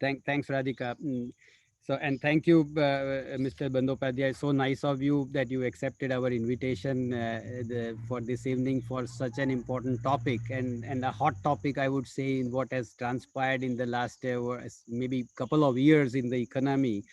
Thanks, Radhika. So, and thank you, Mr. Bandyopadhyay. So nice of you that you accepted our invitation for this evening for such an important topic and a hot topic, I would say, in what has transpired in the last maybe couple of years in the economy.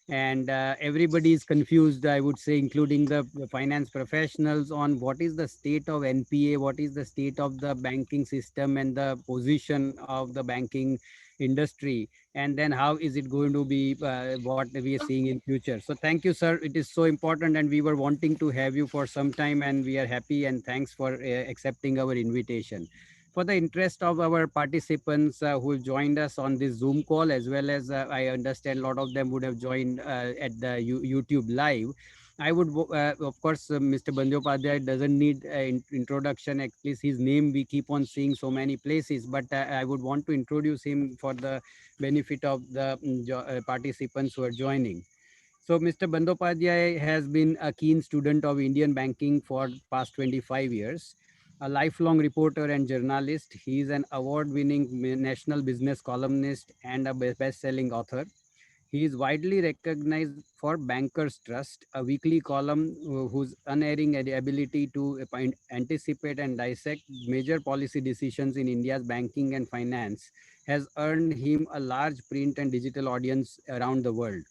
And everybody is confused, I would say, including the finance professionals, on what is the state of NPA, what is the state of the banking system and the position of the banking industry, and then how is it going to be, what we are seeing in future. So thank you, sir. It is so important, and we were wanting to have you for some time, and we are happy, and thanks for accepting our invitation. For the interest of our participants who joined us on this Zoom call, as well as I understand a lot of them would have joined at the YouTube live. I would, of course, Mr. Bandyopadhyay doesn't need introduction. At least his name we keep on seeing so many places. But I would want to introduce him for the benefit of the participants who are joining. So Mr. Bandyopadhyay has been a keen student of Indian banking for past 25 years. A lifelong reporter and journalist, he is an award-winning national business columnist and a best-selling author. He is widely recognized for Banker's Trust, a weekly column whose unerring ability to anticipate and dissect major policy decisions in India's banking and finance has earned him a large print and digital audience around the world.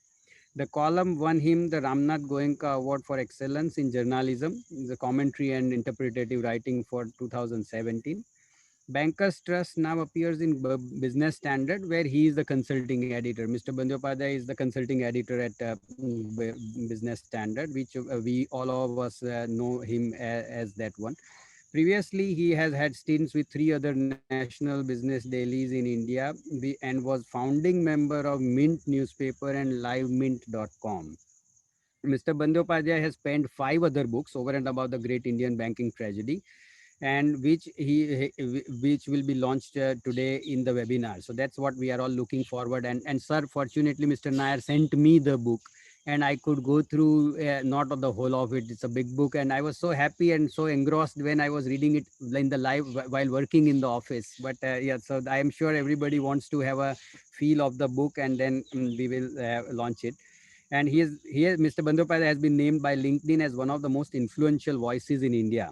The column won him the Ramnath Goenka Award for Excellence in Journalism, the commentary and interpretative writing for 2017. Bankers Trust now appears in Business Standard, where he is the consulting editor. Mr. Bandyopadhyay is the consulting editor at Business Standard, which we all of us know him as that one. Previously, he has had stints with three other national business dailies in India and was founding member of Mint newspaper and livemint.com. Mr. Bandyopadhyay has penned five other books over and above the great Indian banking tragedy, and which will be launched today in the webinar. So that's what we are all looking forward. And sir, fortunately, Mr. Nair sent me the book, and I could go through not the whole of it. It's a big book, and I was so happy and so engrossed when I was reading it in the live while working in the office. But yeah, so I am sure everybody wants to have a feel of the book, and then we will launch it. And Mr. Bandyopadhyay has been named by LinkedIn as one of the most influential voices in India.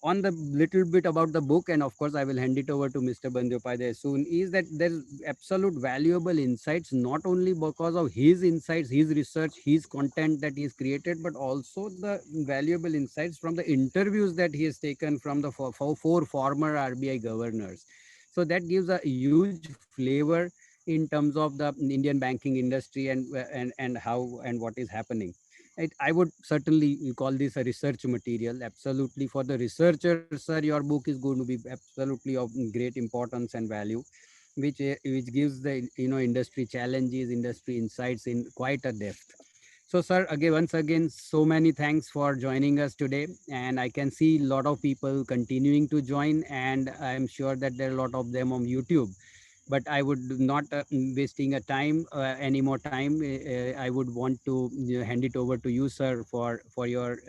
On the little bit about the book, and of course I will hand it over to Mr. Bandyopadhyay soon, is that there's absolute valuable insights, not only because of his insights, his research, his content that he's created, but also the valuable insights from the interviews that he has taken from the four former RBI governors. So that gives a huge flavor in terms of the Indian banking industry and how and what is happening. I would certainly call this a research material. Absolutely, for the researcher, sir, your book is going to be absolutely of great importance and value, which gives the industry challenges, industry insights in quite a depth. So, sir, again, once again, so many thanks for joining us today. And I can see a lot of people continuing to join, and I'm sure that there are a lot of them on YouTube. But I would not wasting a time any more time. I would want to hand it over to you, sir, for your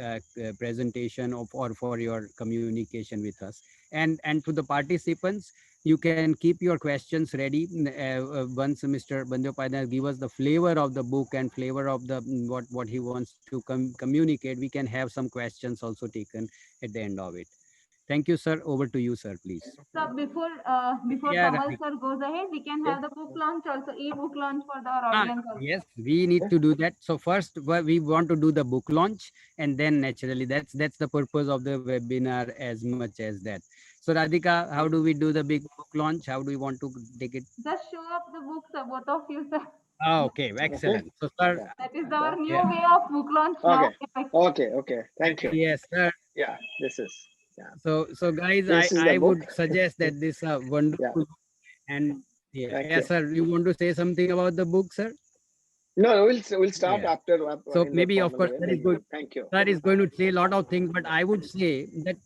presentation or for your communication with us, and to the participants. You can keep your questions ready. Once Mr. Bandyopadhyay give us the flavor of the book and flavor of the what he wants to communicate, we can have some questions also taken at the end of it. Thank you, sir. Over to you, sir, please. So before Yeah, Tamal sir goes ahead, we can have the book launch also, e-book launch for our Ah, audience also. yes, we need to do that. So first, we want to do the book launch, and then naturally, that's the purpose of the webinar as much as that. So Radhika, how do we do the big book launch? How do we want to take it? Just show up the books, both of you, sir. Ah, okay, Okay. excellent. So sir, Yeah. That is Okay. our new yeah, way of book launch now. Okay. Okay. Okay. Thank you. yes, sir. Yeah. This is. Yeah. So guys, I This is the I book. would suggest that this Yeah. wonderful and Thank yeah, you. sir. You want to say something about the book, sir? No, we'll start Yeah. after So in the maybe, of formal course, way. that is Then good. thank you. Sir is going to say a lot of things, but I would say that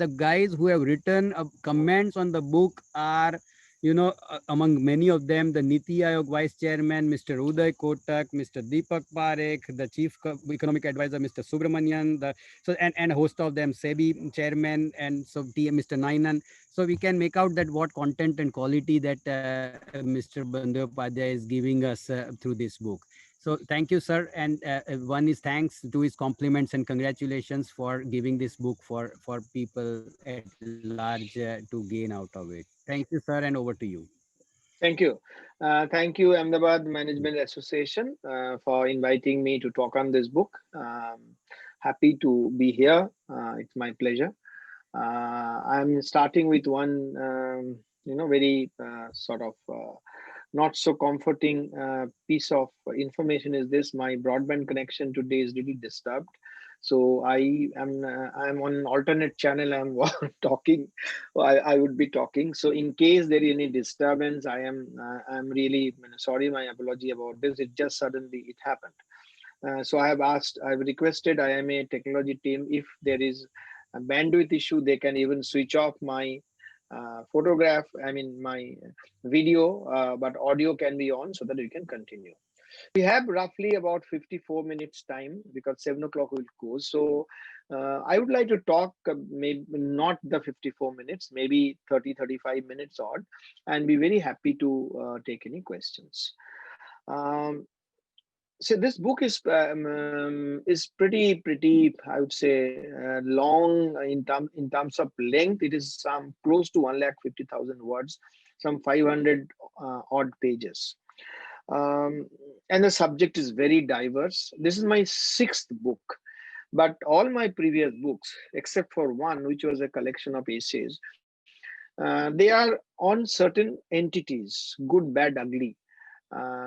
the guys who have written comments on the book are Among many of them, the Niti Aayog Vice Chairman, Mr. Uday Kotak, Mr. Deepak Parekh, the Chief Economic Advisor, Mr. Subramanian, and a host of them, SEBI Chairman, and so Mr. Nainan. So we can make out that what content and quality that Mr. Bandyopadhyay is giving us through this book. So thank you, sir. And one is thanks to his compliments and congratulations for giving this book for people at large to gain out of it. Thank you, sir, and over to you. Thank you. Thank you, Ahmedabad Management Association, for inviting me to talk on this book. Happy to be here. It's my pleasure. I'm starting with one, very sort of not so comforting piece of information is this: my broadband connection today is little disturbed. So I'm on an alternate channel. I'm talking. I would be talking. So in case there is any disturbance, I'm really sorry. My apology about this. It just suddenly it happened. So I've requested IMA technology team, if there is a bandwidth issue, they can even switch off my my video, but audio can be on so that we can continue. We have roughly about 54 minutes time because 7 o'clock will close. So I would like to talk, maybe not the 54 minutes, maybe 30-35 minutes odd, and be very happy to take any questions. Um, so this book is pretty, I would say, long in terms of length. It is some close to 150,000 words, some 500 odd pages, um, and the subject is very diverse. This is my sixth book, but all my previous books, except for one, which was a collection of essays, they are on certain entities, good, bad, ugly,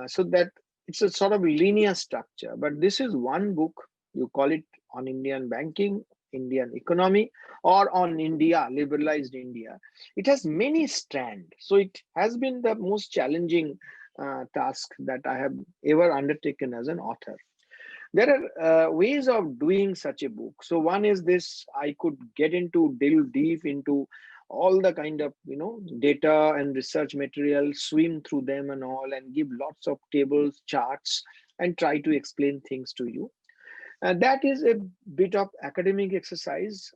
so that it's a sort of linear structure. But this is one book, you call it on Indian banking, Indian economy, or on India, liberalized India. It has many strands. So it has been the most challenging task that I have ever undertaken as an author. There are ways of doing such a book. So one is this: I could delve deep into all the kind of data and research material, swim through them and all, and give lots of tables, charts, and try to explain things to you. That is a bit of academic exercise.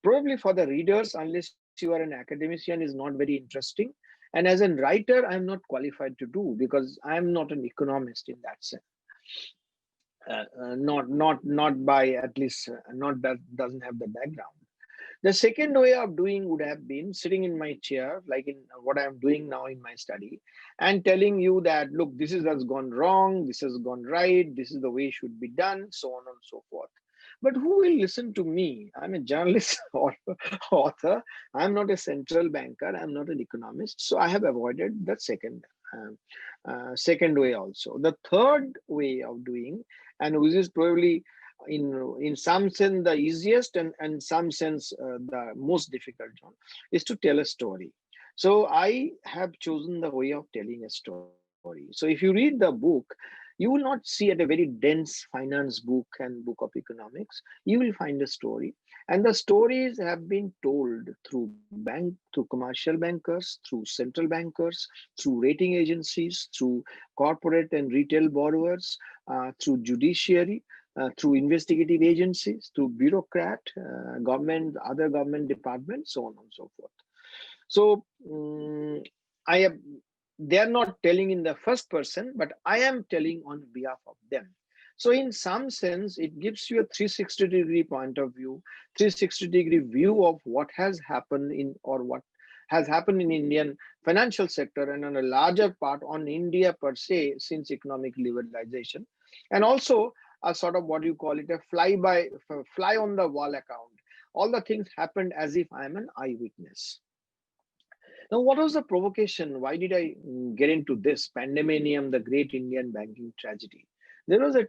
Probably for the readers, unless you are an academician, is not very interesting. And as a writer, I'm not qualified to do, because I'm not an economist in that sense. Not by, at least not that doesn't have the background. The second way of doing would have been sitting in my chair, like in what I'm doing now in my study, and telling you that, look, this has gone wrong, this has gone right, this is the way it should be done, so on and so forth. But who will listen to me? I'm a journalist or author. I'm not a central banker. I'm not an economist. So I have avoided the second way also. The third way of doing, and which is probably in some sense the easiest, and some sense the most difficult one, is to tell a story. So I have chosen the way of telling a story. So if you read the book, you will not see at a very dense finance book and book of economics. You will find a story, and the stories have been told through commercial bankers, through central bankers, through rating agencies, through corporate and retail borrowers, through judiciary, through investigative agencies, through bureaucrat, government, other government departments, so on and so forth. So I am. They are not telling in the first person, but I am telling on behalf of them. So in some sense, it gives you a 360-degree point of view, 360-degree view of what has happened in, or what has happened in Indian financial sector, and on a larger part on India per se, since economic liberalization, and also a sort of what you call it, a fly on the wall account. All the things happened as if I am an eyewitness. Now, what was the provocation? Why did I get into this pandemonium, the great Indian banking tragedy? There was a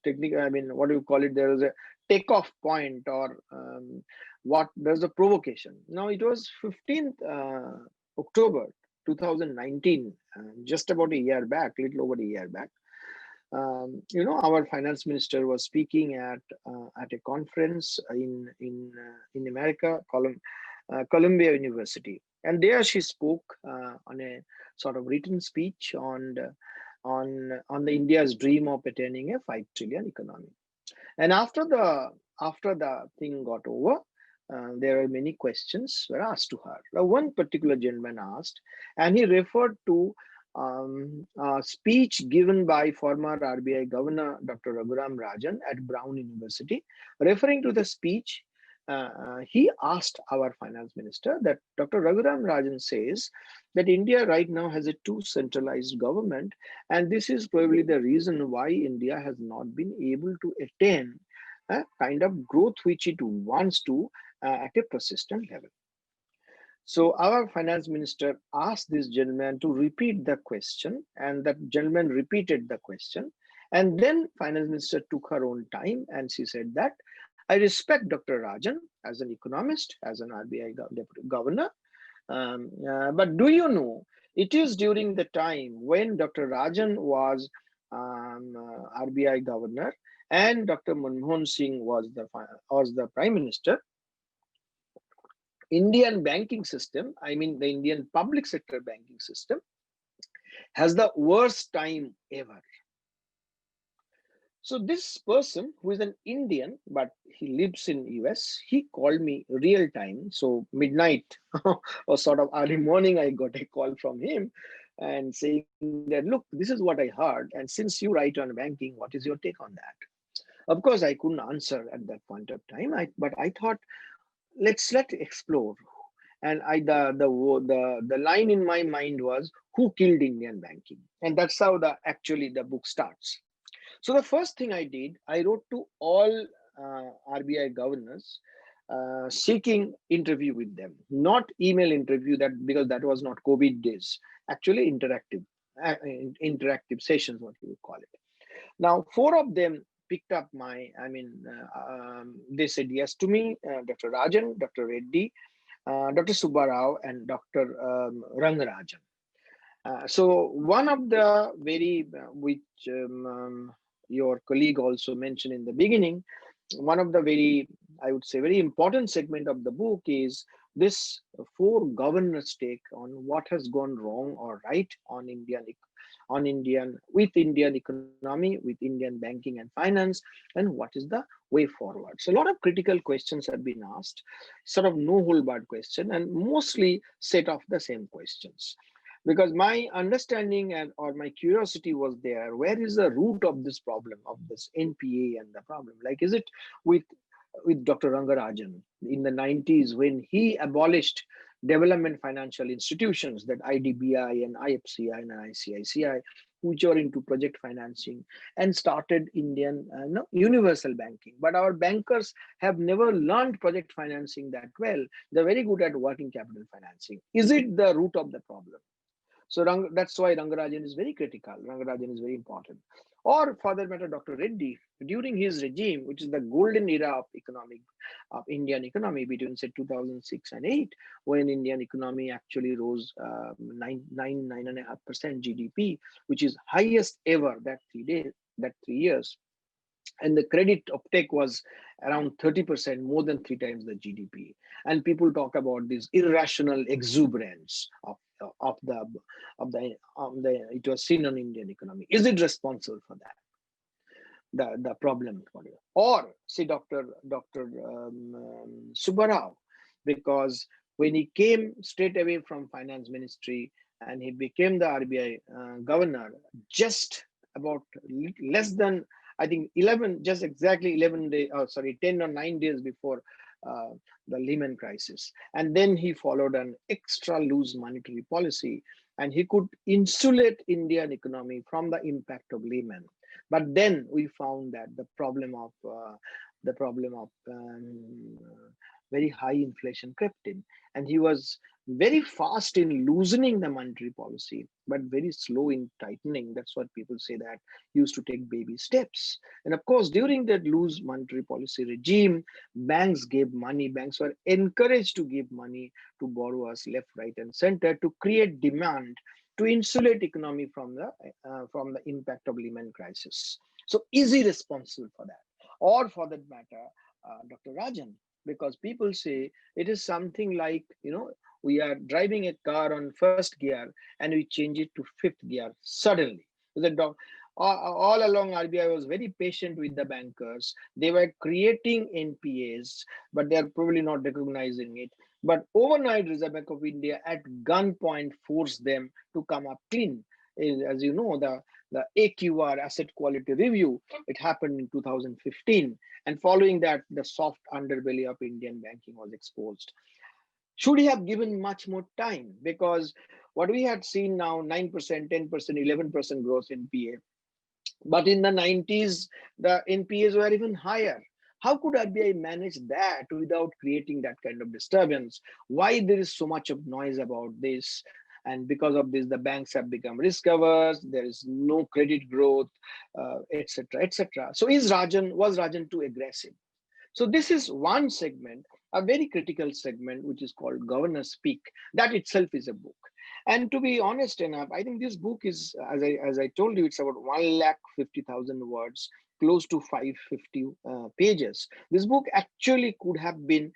technique. I mean, what do you call it? There was a takeoff point, or what? There's a provocation. Now, it was 15th October 2019, just about a year back, little over a year back. Our finance minister was speaking at a conference in America, Columbia University. And there she spoke on a sort of written speech on the India's dream of attaining a 5 trillion economy. And after the thing got over, there are many questions were asked to her. One particular gentleman asked, and he referred to a speech given by former RBI Governor Dr. Raghuram Rajan at Brown University. Referring to the speech, he asked our finance minister that Dr. Raghuram Rajan says that India right now has a too centralized government, and this is probably the reason why India has not been able to attain a kind of growth which it wants to at a persistent level. So our finance minister asked this gentleman to repeat the question, and that gentleman repeated the question. And then finance minister took her own time, and she said that I respect Dr. Rajan as an economist, as an RBI governor, but do you know, it is during the time when Dr. Rajan was RBI governor and Dr. Manmohan Singh was the prime minister, Indian banking system, I mean the Indian public sector banking system, has the worst time ever. So this person who is an Indian, but he lives in US, he called me real time. So midnight or sort of early morning, I got a call from him and saying that, look, this is what I heard. And since you write on banking, what is your take on that? Of course, I couldn't answer at that point of time. But I thought, let's explore. And the line in my mind was, who killed Indian banking? And that's how actually the book starts. So the first thing I did, I wrote to all RBI governors seeking interview with them, not email interview, that because that was not COVID days, actually interactive sessions, what you would call it. Now, four of them picked up they said yes to me, Dr. Rajan, Dr. Reddy, Dr. Subbarao, and Dr. Rangarajan. So one of the which your colleague also mentioned in the beginning, one of the I would say, very important segment of the book is this four governors' take on what has gone wrong or right on Indian economy, with Indian banking and finance, and what is the way forward. So a lot of critical questions have been asked, sort of no hold barred question, and mostly set off the same questions. Because my understanding or my curiosity was there, where is the root of this problem, of this NPA and the problem? Like, is it with Dr. Rangarajan in the 90s when he abolished development financial institutions, that IDBI and IFCI and ICICI, which are into project financing, and started Indian universal banking. But our bankers have never learned project financing that well. They're very good at working capital financing. Is it the root of the problem? So that's why Rangarajan is very critical. Rangarajan is very important. Or for that matter, Dr. Reddy, during his regime, which is the golden era of Indian economy between say 2006 and 8, when Indian economy actually rose 9.5% GDP, which is highest ever that 3 years. And the credit uptake was around 30%, more than 3 times the GDP. And people talk about this irrational exuberance of the it was seen on Indian economy. Is it responsible for that? The problem, or say Dr. Subbarao, because when he came straight away from finance ministry and he became the RBI governor, just about less than, I think 11, just exactly 11 days, 10 or 9 days before the Lehman crisis. And then he followed an extra loose monetary policy, and he could insulate Indian economy from the impact of Lehman. But then we found that the problem of very high inflation crept in, and he was very fast in loosening the monetary policy, but very slow in tightening. That's what people say, that he used to take baby steps. And of course, during that loose monetary policy regime, banks gave money. Banks were encouraged to give money to borrowers left, right, and center to create demand, to insulate economy from the impact of Lehman crisis. So is he responsible for that? Or for that matter, Dr. Rajan, because people say it is something like, we are driving a car on first gear and we change it to fifth gear suddenly. The all along, RBI was very patient with the bankers. They were creating NPAs, but they are probably not recognizing it. But overnight, Reserve Bank of India at gunpoint forced them to come up clean. As you know, the AQR, asset quality review, it happened in 2015, and following that, the soft underbelly of Indian banking was exposed. Should he have given much more time? Because what we had seen now, 9%, 10%, 11% growth in PA, but in the 90s, the NPAs were even higher. How could RBI manage that without creating that kind of disturbance? Why there is so much of noise about this? And because of this, the banks have become risk averse. There is no credit growth, etc., etc. So was Rajan too aggressive? So this is one segment, a very critical segment, which is called Governors Speak. That itself is a book. And to be honest enough, I think this book is, as I told you, it's about 150,000 words, close to 550 pages. This book actually could have been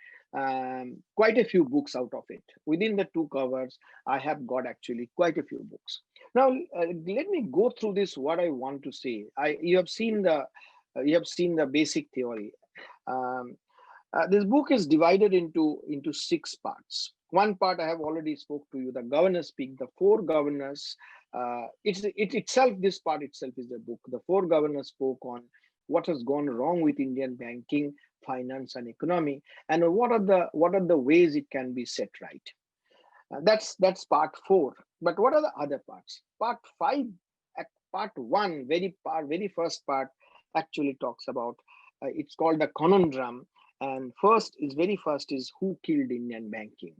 quite a few books out of it. Within the two covers, I have got actually quite a few books. Now, let me go through this. What I want to say, you have seen the basic theory. Um, this book is divided into six parts. One part I have already spoke to you, the governors speak, the four governors. This part itself is the book. The four governors spoke on what has gone wrong with Indian banking, finance, and economy, and what are the ways it can be set right. That's part four. But what are the other parts? Part five, part one, very first part actually talks about. It's called the conundrum, and very first is who killed Indian banking,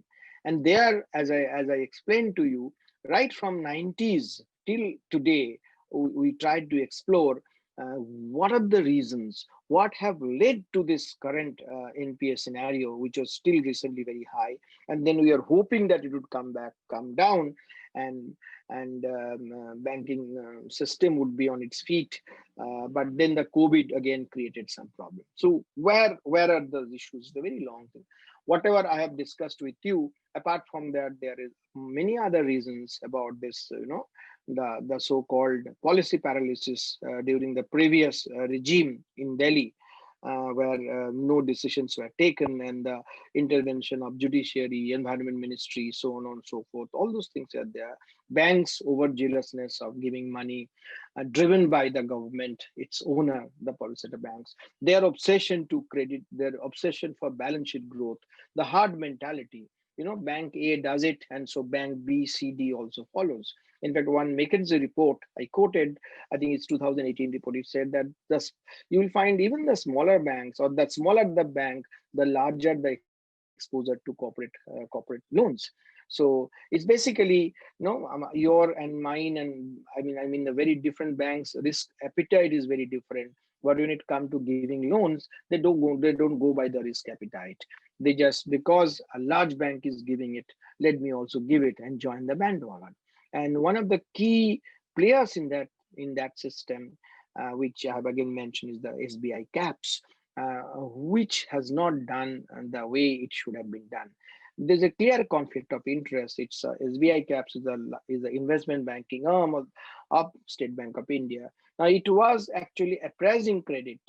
and there, as I explained to you, right from 90s till today, we tried to explore what are the reasons, what have led to this current NPA scenario, which was still recently very high, and then we are hoping that it would come down, and banking system would be on its feet. But then the COVID again created some problem. So where are those issues? The very long thing. Whatever I have discussed with you, apart from that, there is many other reasons about this. The so-called policy paralysis during the previous regime in Delhi, where no decisions were taken, and the intervention of judiciary, environment ministry, so on and so forth. All those things are there. Banks overzealousness of giving money, driven by the government, its owner, the policy banks. Their obsession to credit, their obsession for balance sheet growth, the hard mentality. Bank A does it, and so bank B, C, D also follows. In fact, one McKinsey report I quoted, I think it's 2018 report, it said that you will find even the smaller banks, or the smaller the bank, the larger the exposure to corporate loans. So it's basically, your and mine, and I mean the very different banks. Risk appetite is very different. But when it comes to giving loans, they don't go by the risk appetite. They just, because a large bank is giving it, let me also give it and join the bandwagon. And one of the key players in that system, which I have again mentioned, is the SBI caps, which has not done the way it should have been done. There's a clear conflict of interest. It's SBI caps is the investment banking arm of State Bank of India. Now it was actually appraising credit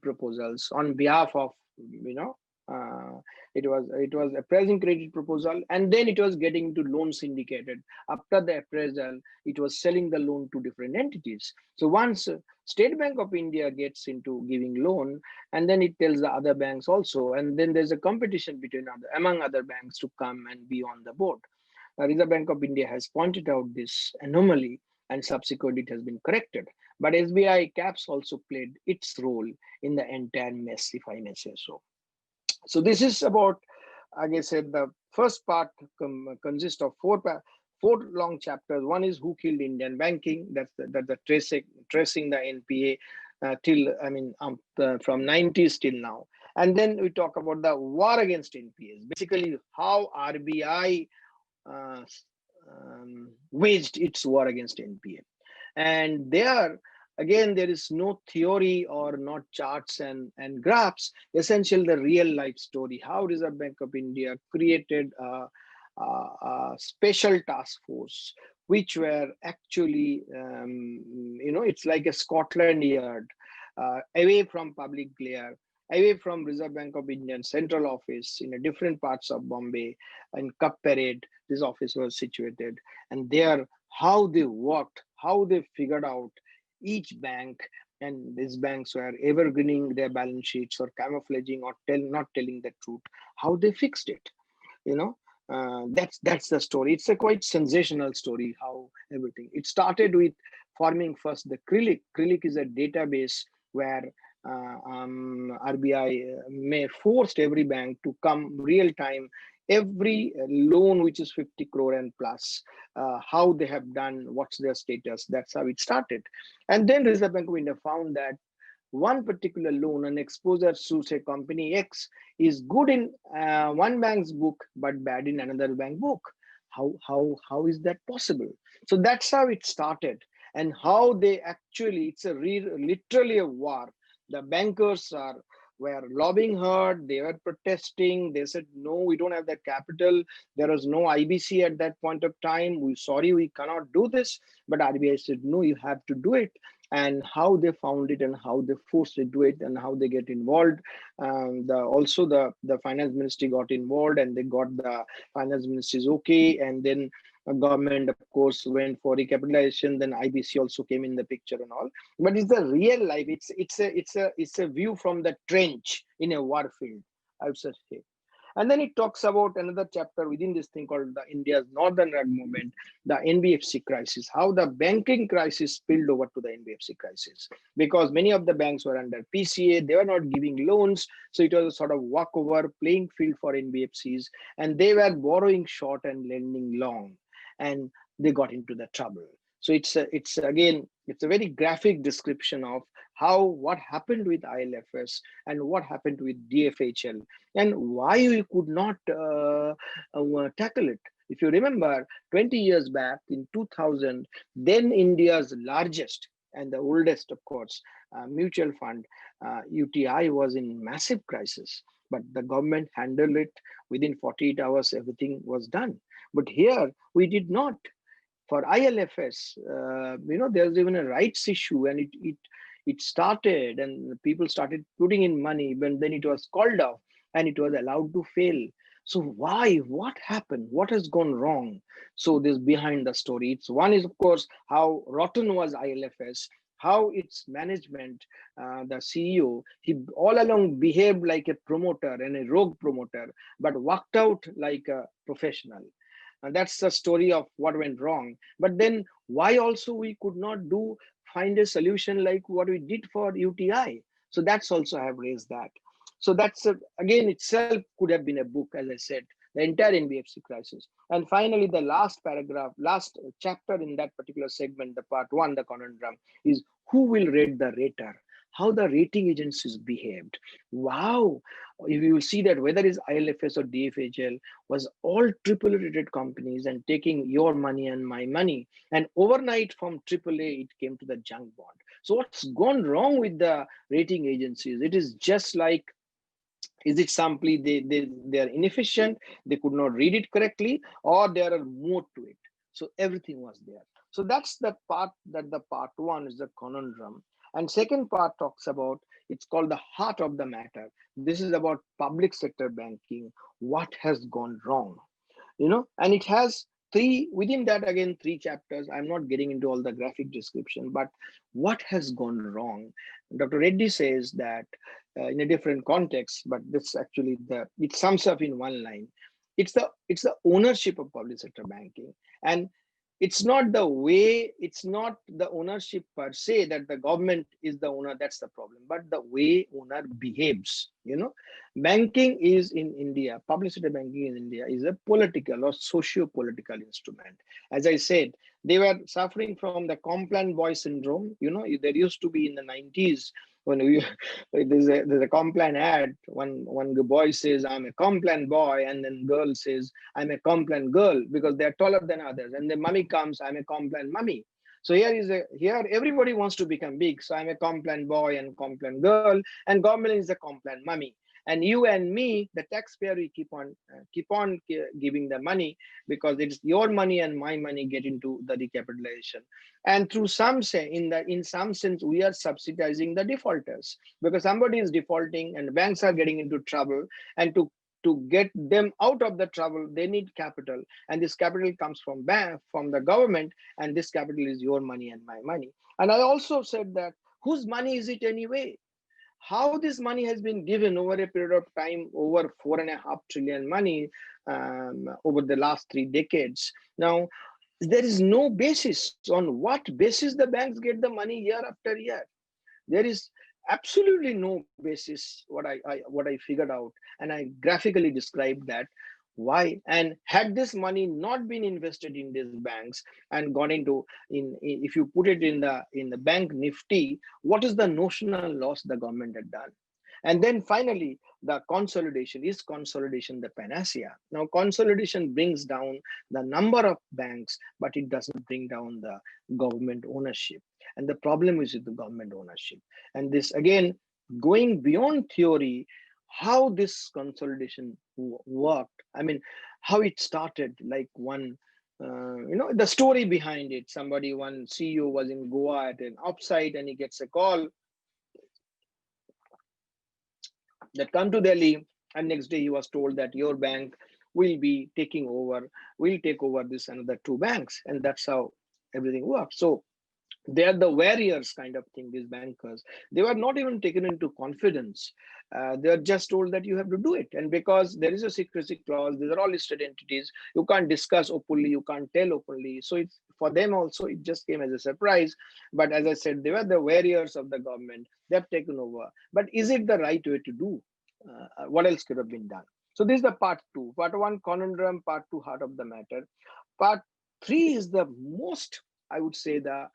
proposals on behalf of, uh, it was appraising credit proposal, and then it was getting into loan syndicated. After the appraisal, it was selling the loan to different entities. So once State Bank of India gets into giving loan, and then it tells the other banks also, and then there's a competition among other banks to come and be on the board. Reserve Bank of India has pointed out this anomaly, and subsequently it has been corrected. But SBI caps also played its role in the entire mess, if I may say so. So this is about, like I said, the first part consists of four long chapters. One is who killed Indian banking. That's the tracing the NPA till, from 90s till now. And then we talk about the war against NPAs. Basically, how RBI waged its war against NPA. And there, Again, there is no theory or not charts and graphs. Essentially, the real life story, how Reserve Bank of India created a special task force, which were actually, it's like a Scotland Yard, away from public glare, away from Reserve Bank of Indian central office in a different parts of Bombay. In Cup Parade, this office was situated. And there, how they worked, how they figured out each bank, and these banks were evergreening their balance sheets or camouflaging or not telling the truth, how they fixed it. you know that's the story. It's a quite sensational story, how everything it started with forming first the Krilik is a database where RBI may forced every bank to come real time, every loan which is 50 crore and plus, how they have done, what's their status. That's how it started. And then Reserve Bank of India found that one particular loan, an exposure to say company X, is good in one bank's book but bad in another bank book. How is that possible? So that's how it started, and how they actually, it's a literally a war. The bankers were lobbying hard. They were protesting. They said, no, we don't have the capital. There was no IBC at that point of time. We sorry, we cannot do this. But RBI said, no, you have to do it. And how they found it and how they forced to do it and how they get involved. Also the finance ministry got involved, and they got the finance ministry's okay. And then government, of course, went for recapitalization. Then IBC also came in the picture and all. But it's the real life. It's a view from the trench in a war field, I would say. And then it talks about another chapter within this thing called the India's Northern Rug movement, the NBFC crisis, how the banking crisis spilled over to the NBFC crisis, because many of the banks were under PCA, they were not giving loans. So it was a sort of walkover playing field for NBFCs, and they were borrowing short and lending long, and they got into the trouble. So it's a very graphic description of what happened with ILFS and what happened with DFHL, and why we could not tackle it. If you remember, 20 years back in 2000, then India's largest and the oldest, of course, mutual fund, UTI, was in massive crisis. But the government handled it within 48 hours. Everything was done. But here we did not. For ILFS, there's even a rights issue, and it started, and people started putting in money, but then it was called off, and it was allowed to fail. So why? What happened? What has gone wrong? So this behind the story. It's one is, of course, how rotten was ILFS, how its management, the CEO, he all along behaved like a promoter and a rogue promoter, but worked out like a professional. And that's the story of what went wrong. But then why also we could not find a solution like what we did for UTI? So that's also I have raised that. So that's again itself could have been a book, as I said, the entire NBFC crisis. And finally, the last paragraph, last chapter in that particular segment, the part one, the conundrum, is who will rate the rater? How the rating agencies behaved. Wow. If you will see that whether it's ILFS or DFHL was all triple rated companies and taking your money and my money. And overnight from AAA, it came to the junk bond. So what's gone wrong with the rating agencies? It is just like, is it simply they are inefficient, they could not read it correctly, or there are more to it? So everything was there. So that's the part one is the conundrum. And second part talks about, it's called the heart of the matter. This is about public sector banking. What has gone wrong? And it has within that again, three chapters. I'm not getting into all the graphic description, but what has gone wrong? Dr. Reddy says that in a different context, but this actually it sums up in one line. It's the ownership of public sector banking. And it's not the ownership per se, that the government is the owner, that's the problem, but the way owner behaves. Banking is in India, public sector banking in India is a political or socio-political instrument. As I said, they were suffering from the Complan boy syndrome. There used to be in the 90s, when there's a Complan ad, one boy says, I'm a Complan boy, and then girl says, I'm a Complan girl, because they're taller than others. And the mummy comes, I'm a Complan mummy. So here everybody wants to become big. So I'm a complaint boy and complaint girl, and government is a complaint mummy. And you and me, the taxpayer, we keep on giving the money, because it's your money and my money get into the recapitalization. And through some say in some sense, we are subsidizing the defaulters, because somebody is defaulting and banks are getting into trouble, and to get them out of the trouble, they need capital, and this capital comes from the government, and this capital is your money and my money. And I also said that, whose money is it anyway? How this money has been given over a period of time, over 4.5 trillion money, over the last 3 decades. Now, there is no basis. On what basis the banks get the money year after year? There is absolutely no basis. What I figured out, and I graphically described that. Why? And had this money not been invested in these banks and gone into, if you put it in the bank nifty, what is the notional loss the government had done? And then finally, the consolidation. Is consolidation the panacea? Now, consolidation brings down the number of banks, but it doesn't bring down the government ownership. And the problem is with the government ownership. And this, again, going beyond theory, how this consolidation worked. I mean, how it started, like the story behind it. One CEO was in Goa at an offsite, and he gets a call that come to Delhi, and next day he was told that your bank will take over this another two banks, and that's how everything works. So they are the warriors kind of thing, these bankers. They were not even taken into confidence. They are just told that you have to do it, and because there is a secrecy clause, these are all listed entities, you can't discuss openly, you can't tell openly. So it's for them also, it just came as a surprise. But as I said, they were the warriors of the government. They have taken over. But is it the right way to do? What else could have been done? So this is the part two. Part one, conundrum. Part two, heart of the matter. Part three is the most, I would say, the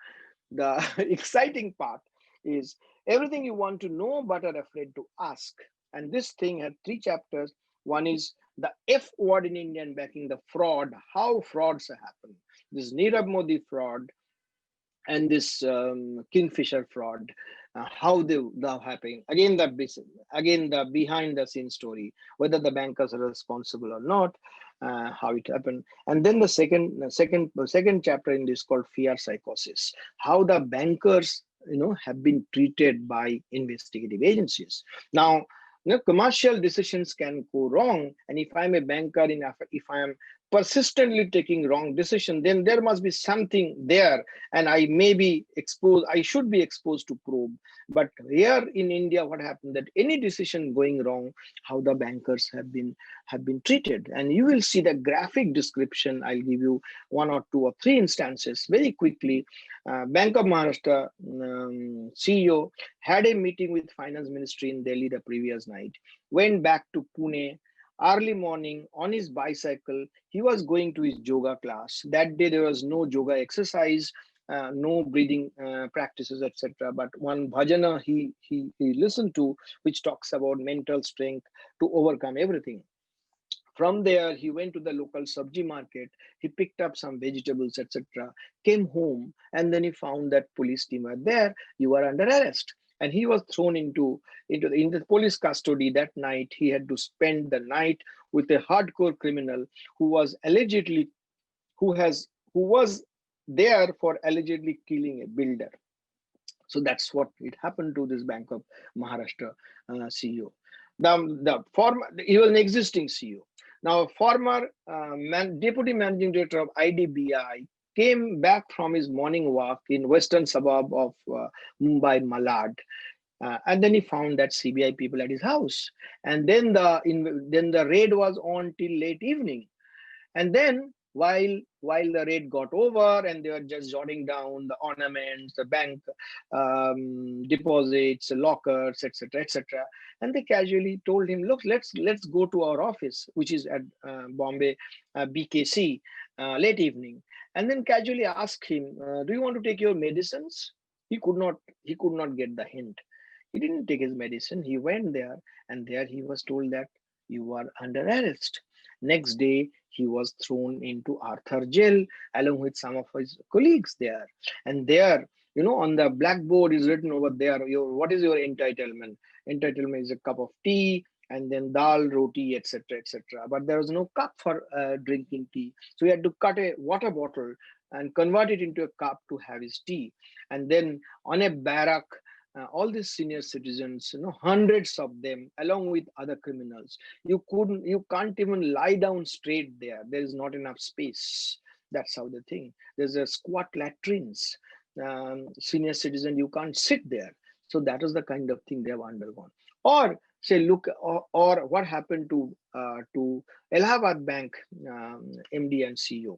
exciting part is everything you want to know but are afraid to ask. And this thing had 3 chapters. One is the F word in Indian banking, the fraud, how frauds happen. This Nirav Modi fraud and this Kingfisher fraud, how they happening. Again, the behind the scene story, whether the bankers are responsible or not, how it happened. And then the second chapter in this called fear psychosis, how the bankers have been treated by investigative agencies. Now, commercial decisions can go wrong, and if I'm a banker, if I am persistently taking wrong decision, then there must be something there, and I should be exposed to probe. But here in India, what happened, that any decision going wrong, how the bankers have been treated. And you will see the graphic description. I'll give you 1 or 2 or 3 instances very quickly. Bank of Maharashtra CEO had a meeting with finance ministry in Delhi the previous night, went back to Pune early morning on his bicycle. He was going to his yoga class. That day there was no yoga exercise, no breathing practices, etc. But one bhajana he listened to, which talks about mental strength to overcome everything. From there, he went to the local sabji market. He picked up some vegetables, etc. Came home, and then he found that police team were there. You are under arrest, and he was thrown into the police custody. That night, he had to spend the night with a hardcore criminal who was who was there for allegedly killing a builder. So that's what it happened to this Bank of Maharashtra CEO. He was an existing CEO. Now, former deputy managing director of IDBI came back from his morning walk in western suburb of Mumbai, Malad, and then he found that CBI people at his house. And then the raid was on till late evening. And then while the raid got over and they were just jotting down the ornaments, the bank deposits, lockers, etc., etc., and they casually told him, "Look, let's go to our office, which is at Bombay BKC, late evening." And then casually asked him, "Do you want to take your medicines?" He could not get the hint. He didn't take his medicine. He went there, and there he was told that you are under arrest. Next day, he was thrown into Arthur jail along with some of his colleagues there. And there, on the blackboard is written over there, what is your entitlement? Entitlement is a cup of tea and then dal, roti, etc., etc. But there was no cup for drinking tea. So he had to cut a water bottle and convert it into a cup to have his tea. And then on a barrack, all these senior citizens, hundreds of them, along with other criminals, you can't even lie down straight there. There is not enough space. That's how the thing. There's a squat latrines. Senior citizen, you can't sit there. So that is the kind of thing they have undergone. Or say, look, or what happened to Allahabad Bank MD and CEO.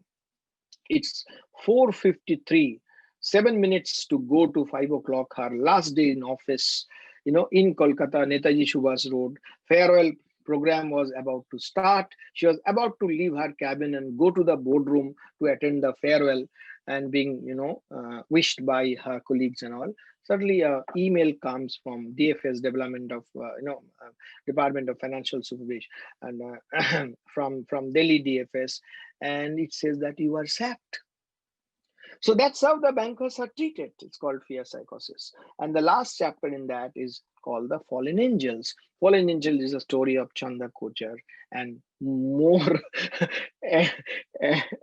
It's 4:53, 7 minutes to go to 5 o'clock. Her last day in office, in Kolkata, Netaji Subhas Road. Farewell program was about to start. She was about to leave her cabin and go to the boardroom to attend the farewell and being, wished by her colleagues and all. Suddenly, a email comes from DFS, Department of Financial Supervision, and from Delhi DFS, and it says that you are sacked. So that's how the bankers are treated. It's called fear psychosis. And the last chapter in that is called the Fallen Angels. Fallen Angel is a story of Chanda Kochar and more,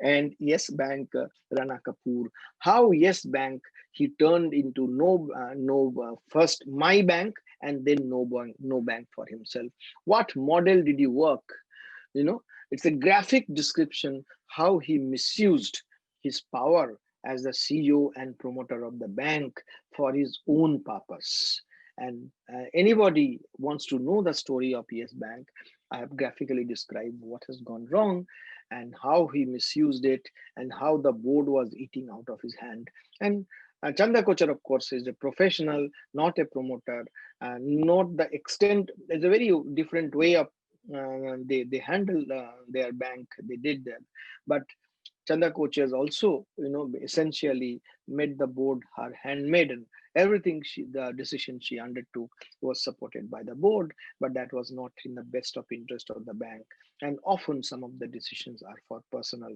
and Yes Bank Rana Kapoor. How Yes Bank he turned into first My Bank and then no bank for himself. What model did he work? It's a graphic description how he misused his power as the CEO and promoter of the bank for his own purpose. And anybody wants to know the story of Yes Bank, I have graphically described what has gone wrong and how he misused it and how the board was eating out of his hand. And Chanda Kochar, of course, is a professional, not a promoter, not the extent. There's a very different way of they handle their bank. They did that, but Chanda coaches also, essentially made the board her handmaiden. Everything the decision she undertook was supported by the board, but that was not in the best of interest of the bank. And often some of the decisions are for personal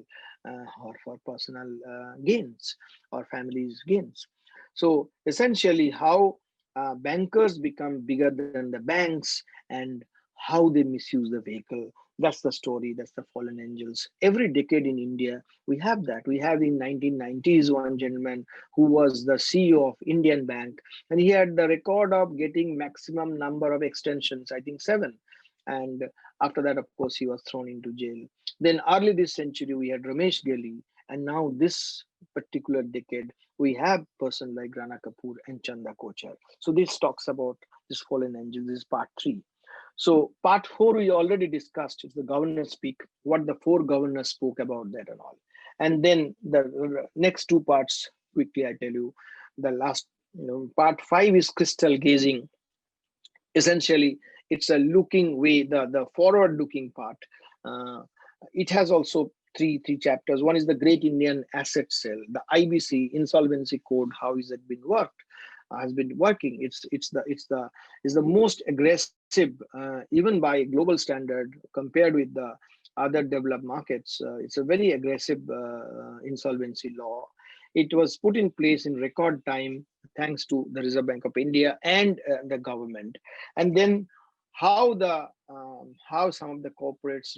gains or families' gains. So essentially, how bankers become bigger than the banks and how they misuse the vehicle. That's the story. That's the fallen angels. Every decade in India, we have that. We have in 1990s one gentleman who was the CEO of Indian Bank, and he had the record of getting maximum number of extensions, I think 7. And after that, of course, he was thrown into jail. Then early this century, we had Ramesh Gali, and now this particular decade, we have person like Rana Kapoor and Chanda Kochar. So this talks about this fallen angels. This is part 3. So part 4 we already discussed. It's the governors speak, what the 4 governors spoke about that and all. And then the next 2 parts, quickly I tell you. The last, part 5 is crystal gazing. Essentially, it's a looking way, the forward looking part. It has also three chapters. One is the Great Indian Asset Sale, the IBC Insolvency Code. How is it been worked? Has been working. It's the most aggressive, even by global standard, compared with the other developed markets. It's a very aggressive insolvency law. It was put in place in record time thanks to the Reserve Bank of India and the government. And then how some of the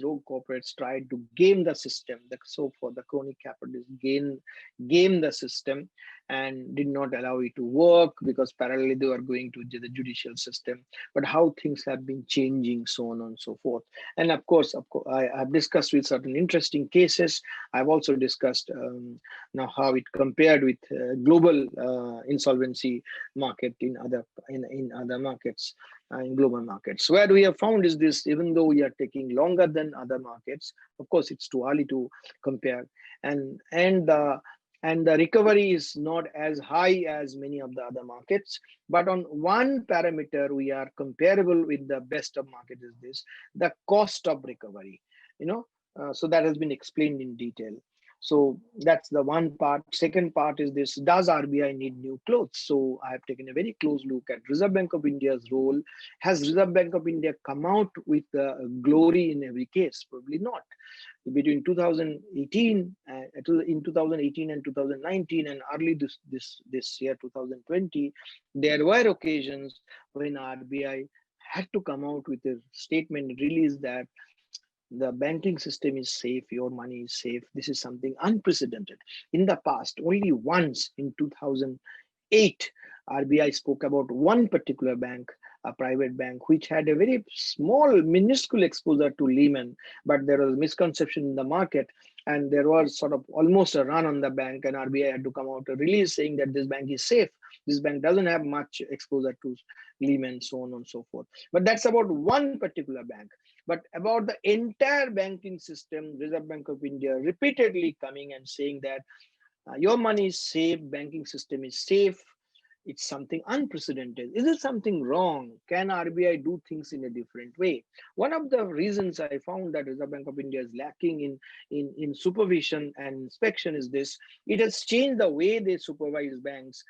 rogue corporates tried to game the system. So for the crony capitalists game the system and did not allow it to work because parallelly they were going to the judicial system. But how things have been changing, so on and so forth. And of course, I have discussed with certain interesting cases. I've also discussed now how it compared with global insolvency market in other markets. In global markets. Where we have found is this, even though we are taking longer than other markets, of course, it's too early to compare. And the recovery is not as high as many of the other markets. But on one parameter, we are comparable with the best of market is this, the cost of recovery. So that has been explained in detail. So that's the one part. Second part is this: does RBI need new clothes? So I have taken a very close look at Reserve Bank of India's role. Has Reserve Bank of India come out with glory in every case? Probably not. Between 2018 in 2018 and 2019, and early this year 2020, there were occasions when RBI had to come out with a statement release that the banking system is safe, your money is safe. This is something unprecedented. In the past, only once in 2008, RBI spoke about one particular bank, a private bank, which had a very small, minuscule exposure to Lehman, but there was misconception in the market, and there was sort of almost a run on the bank, and RBI had to come out a release saying that this bank is safe. This bank doesn't have much exposure to Lehman, so on and so forth. But that's about one particular bank. But about the entire banking system, Reserve Bank of India repeatedly coming and saying that your money is safe, banking system is safe. It's something unprecedented. Is it something wrong? Can RBI do things in a different way? One of the reasons I found that Reserve Bank of India is lacking in supervision and inspection is this: it has changed the way they supervise banks.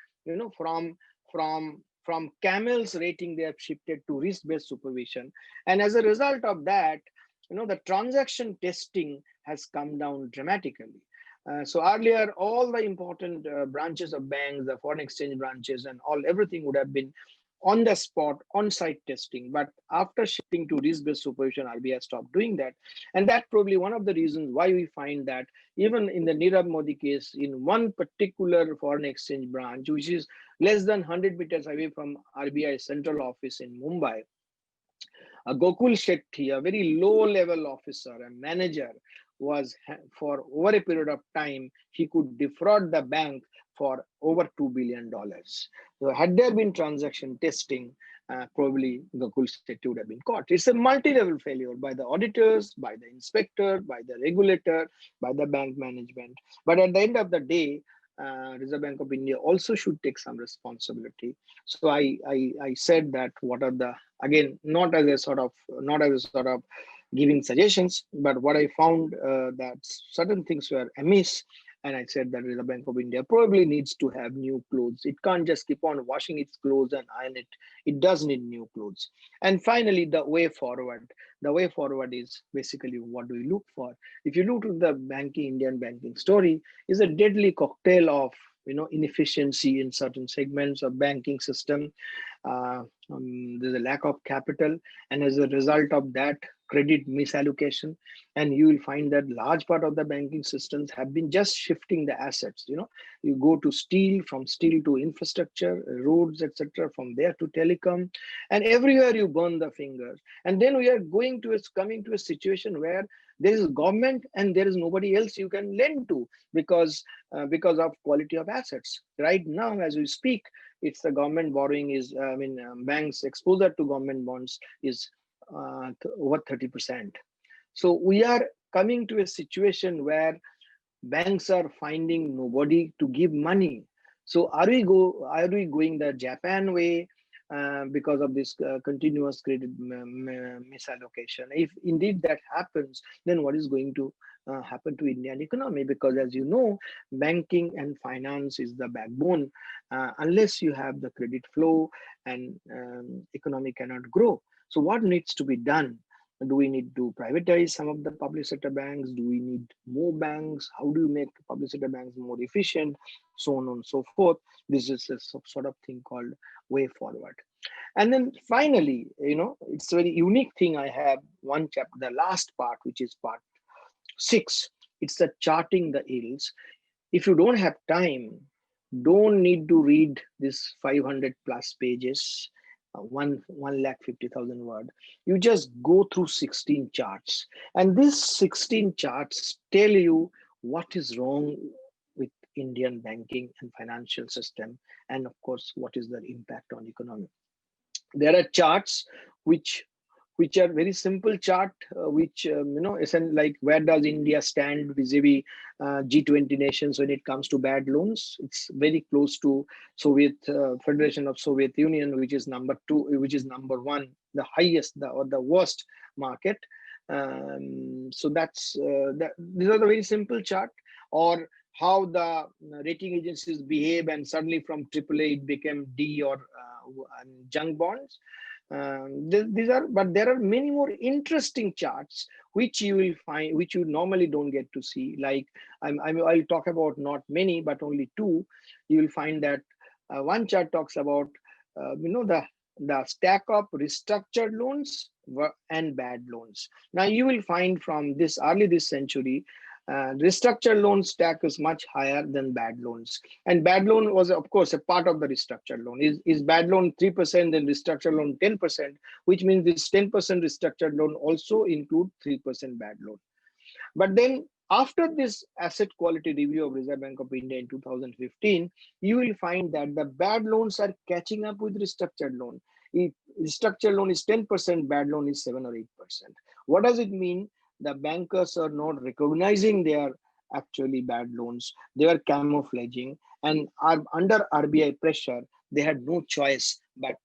From camels rating, they have shifted to risk-based supervision, and as a result of that, the transaction testing has come down dramatically. So earlier, all the important branches of banks, the foreign exchange branches, and everything would have been on the spot, on-site testing. But after shifting to risk-based supervision, RBI stopped doing that, and that's probably one of the reasons why we find that even in the Nirav Modi case, in one particular foreign exchange branch, which is less than 100 meters away from RBI central office in Mumbai, Gokul Shetty, a very low-level officer, a manager, for over a period of time, he could defraud the bank for over $2 billion. So had there been transaction testing, probably Gokul Shetty would have been caught. It's a multi-level failure by the auditors, by the inspector, by the regulator, by the bank management. But at the end of the day, Reserve Bank of India also should take some responsibility. So I said that what are the, again, not as a sort of giving suggestions, but what I found that certain things were amiss, and I said that Reserve Bank of India probably needs to have new clothes. It can't just keep on washing its clothes and iron it. It does need new clothes. And finally, the way forward. The way forward is basically what do we look for? If you look at the Indian banking story, is a deadly cocktail of inefficiency in certain segments of banking system. There's a lack of capital, and as a result of that, credit misallocation, and you will find that large part of the banking systems have been just shifting the assets. You go to steel, from steel to infrastructure, roads, etc., from there to telecom, and everywhere you burn the fingers. And then we are coming to a situation where there is government and there is nobody else you can lend to because of quality of assets. Right now, as we speak, it's the government borrowing is, banks' exposure to government bonds is over 30%. So we are coming to a situation where banks are finding nobody to give money. So are we going the Japan way because of this continuous credit misallocation? If indeed that happens, then what is going to happen to Indian economy? Because as you know, banking and finance is the backbone. Unless you have the credit flow, and economy cannot grow. So what needs to be done? Do we need to privatize some of the public sector banks? Do we need more banks? How do you make public sector banks more efficient? So on and so forth. This is a sort of thing called way forward. And then finally, it's a very unique thing. I have one chapter, the last part, which is part 6. It's the charting the ills. If you don't have time, don't need to read this 500 plus pages, 1,50,000 word. You just go through 16 charts, and these 16 charts tell you what is wrong with Indian banking and financial system, and of course, what is their impact on economy. There are charts which are very simple chart, which isn't like where does India stand vis-a-vis G20 nations when it comes to bad loans. It's very close to Soviet Federation of Soviet Union, which is number 2, which is number 1, the highest or the worst market. So that's these are the very simple chart. or how the rating agencies behave, and suddenly from AAA it became D or junk bonds. These are, but there are many more interesting charts which you will find, which you normally don't get to see. Like I'll talk about not many, but only two. You will find that one chart talks about the stack of restructured loans and bad loans. Now you will find from this early this century, restructured loan stack is much higher than bad loans, and bad loan was of course a part of the restructured loan. Is bad loan 3%, then restructured loan 10%, which means this 10% restructured loan also include 3% bad loan. But then after this asset quality review of Reserve Bank of India in 2015, you will find that the bad loans are catching up with restructured loan. If restructured loan is 10%, bad loan is 7 or 8%. What does it mean? The bankers are not recognizing they are actually bad loans. They are camouflaging, and are under RBI pressure. They had no choice but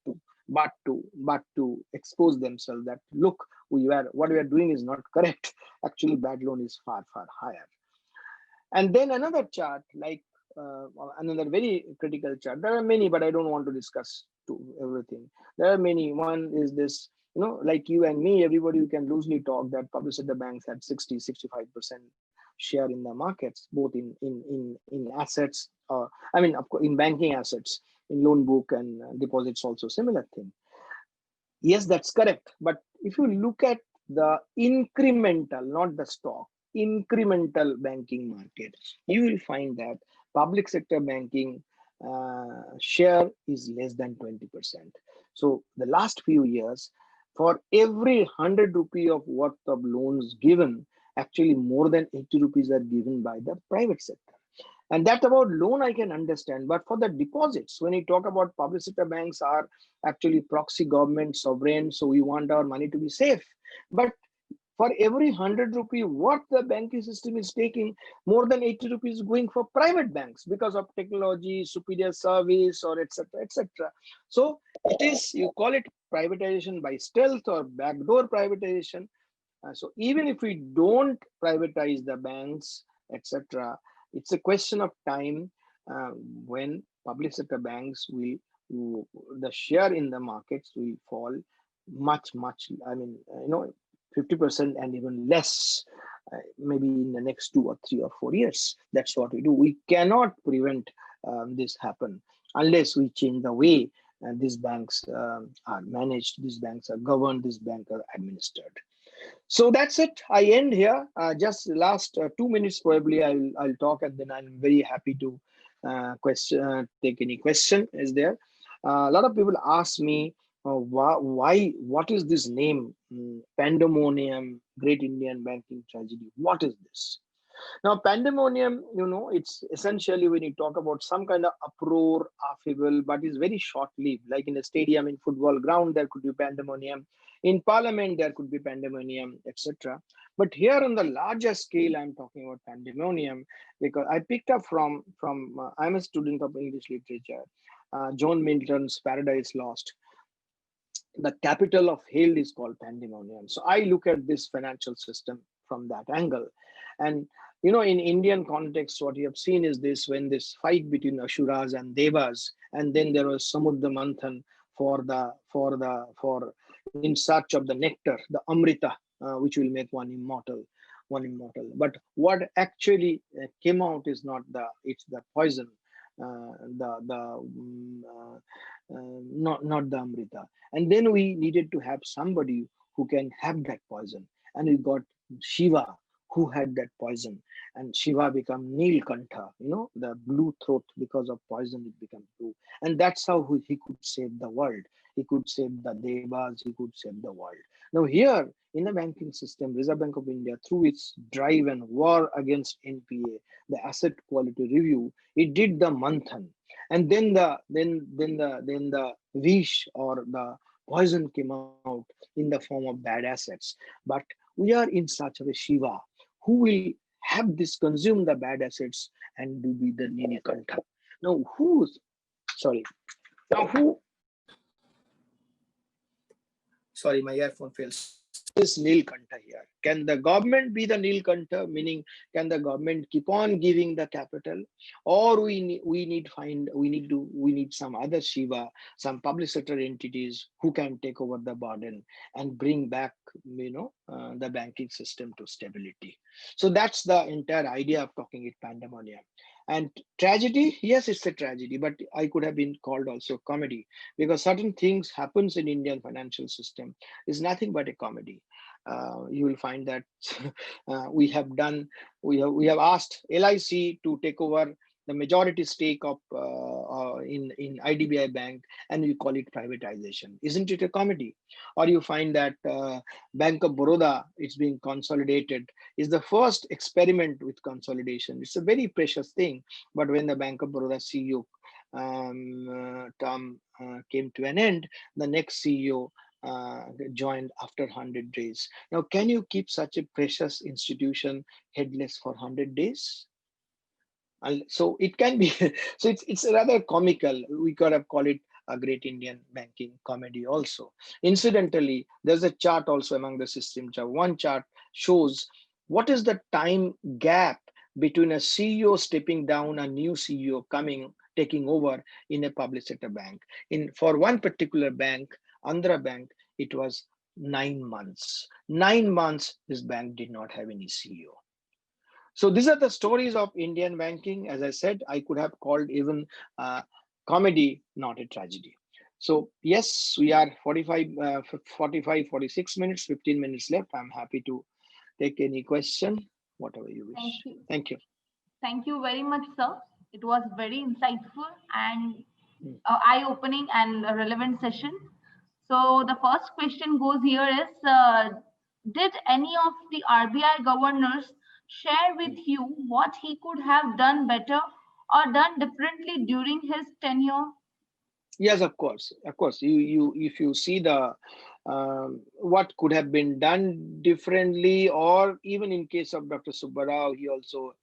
to expose themselves that, look, what we are doing is not correct. Actually, bad loan is far higher. And then another chart, like another very critical chart. There are many, but I don't want to discuss everything. There are many. One is this, like you and me, everybody, you can loosely talk that public sector banks had 60-65% share in the markets, both in assets, of course, in banking assets, in loan book and deposits also, similar thing. Yes, that's correct. But if you look at the incremental, not the stock, incremental banking market, you will find that public sector banking share is less than 20%. So the last few years, for every 100 rupee of worth of loans given, actually more than 80 rupees are given by the private sector. And that about loan I can understand, but for the deposits, when you talk about public sector banks are actually proxy government sovereign, so we want our money to be safe. But for every 100 rupee what the banking system is taking, more than 80 rupees going for private banks because of technology, superior service, or etc. etc. So it is, you call it privatization by stealth or backdoor privatization. So even if we don't privatize the banks, etc., it's a question of time when public sector banks the share in the markets will fall much. 50% and even less, maybe in the next 2 or 3 or 4 years. That's what we do. We cannot prevent this happen unless we change the way these banks are managed, these banks are governed, these banks are administered. So that's it. I end here. Just last 2 minutes probably I'll talk, and then I'm very happy to take any question is there. A lot of people ask me what is this name, pandemonium, Great Indian Banking Tragedy? What is this? Now, pandemonium, it's essentially when you talk about some kind of uproar, upheaval, but it's very short-lived. Like in a stadium, in football ground, there could be pandemonium. In parliament, there could be pandemonium, etc. But here on the larger scale, I'm talking about pandemonium because I picked up from I'm a student of English literature, John Milton's Paradise Lost. The capital of hell is called pandemonium. So I look at this financial system from that angle. And in Indian context, what you have seen is this: when this fight between Asuras and Devas, and then there was Samudra Manthan for in search of the nectar, the Amrita, which will make one immortal. But what actually came out is it's the poison, not the Amrita. And then we needed to have somebody who can have that poison, and we got Shiva, who had that poison, and Shiva became Neelkantha, the blue throat. Because of poison it became blue, and that's how he could save the world. He could save the Devas, he could save the world. Now here in the banking system, Reserve Bank of India, through its drive and war against NPA, the asset quality review, it did the manthan, and then the vish or the poison came out in the form of bad assets. But we are in search of a Shiva who will have this consume the bad assets and do be the Neelkantha. Now sorry, my earphone fails. this Nilkantha here? Can the government be the Nilkantha? Meaning, can the government keep on giving the capital, or we need some other Shiva, some public sector entities who can take over the burden and bring back, the banking system to stability. So that's the entire idea of talking it pandemonium. And tragedy, yes, it's a tragedy, but I could have been called also comedy, because certain things happens in Indian financial system is nothing but a comedy. You will find that we have asked LIC to take over the majority stake of in IDBI Bank, and we call it privatization. Isn't it a comedy? Or you find that Bank of Baroda is being consolidated, is the first experiment with consolidation. It's a very precious thing, but when the Bank of Baroda CEO term came to an end, the next CEO joined after 100 days. Now, can you keep such a precious institution headless for 100 days? And so it can be, so it's rather comical. We could have called it a great Indian banking comedy also. Incidentally, there's a chart also among the system chart. One chart shows what is the time gap between a CEO stepping down, a new CEO coming, taking over in a public sector bank. For one particular bank, Andhra Bank, it was 9 months. 9 months, this bank did not have any CEO. So these are the stories of Indian banking. As I said, I could have called even comedy, not a tragedy. So yes, we are 46 minutes, 15 minutes left. I'm happy to take any question, whatever you Thank wish. you. Thank you. Thank you very much, sir. It was very insightful and Mm. eye-opening and a relevant session. So the first question goes here is, did any of the RBI governors share with you what he could have done better or done differently during his tenure? Yes, of course, of course. If you see the what could have been done differently, or even in case of Dr. Subbarao, he also,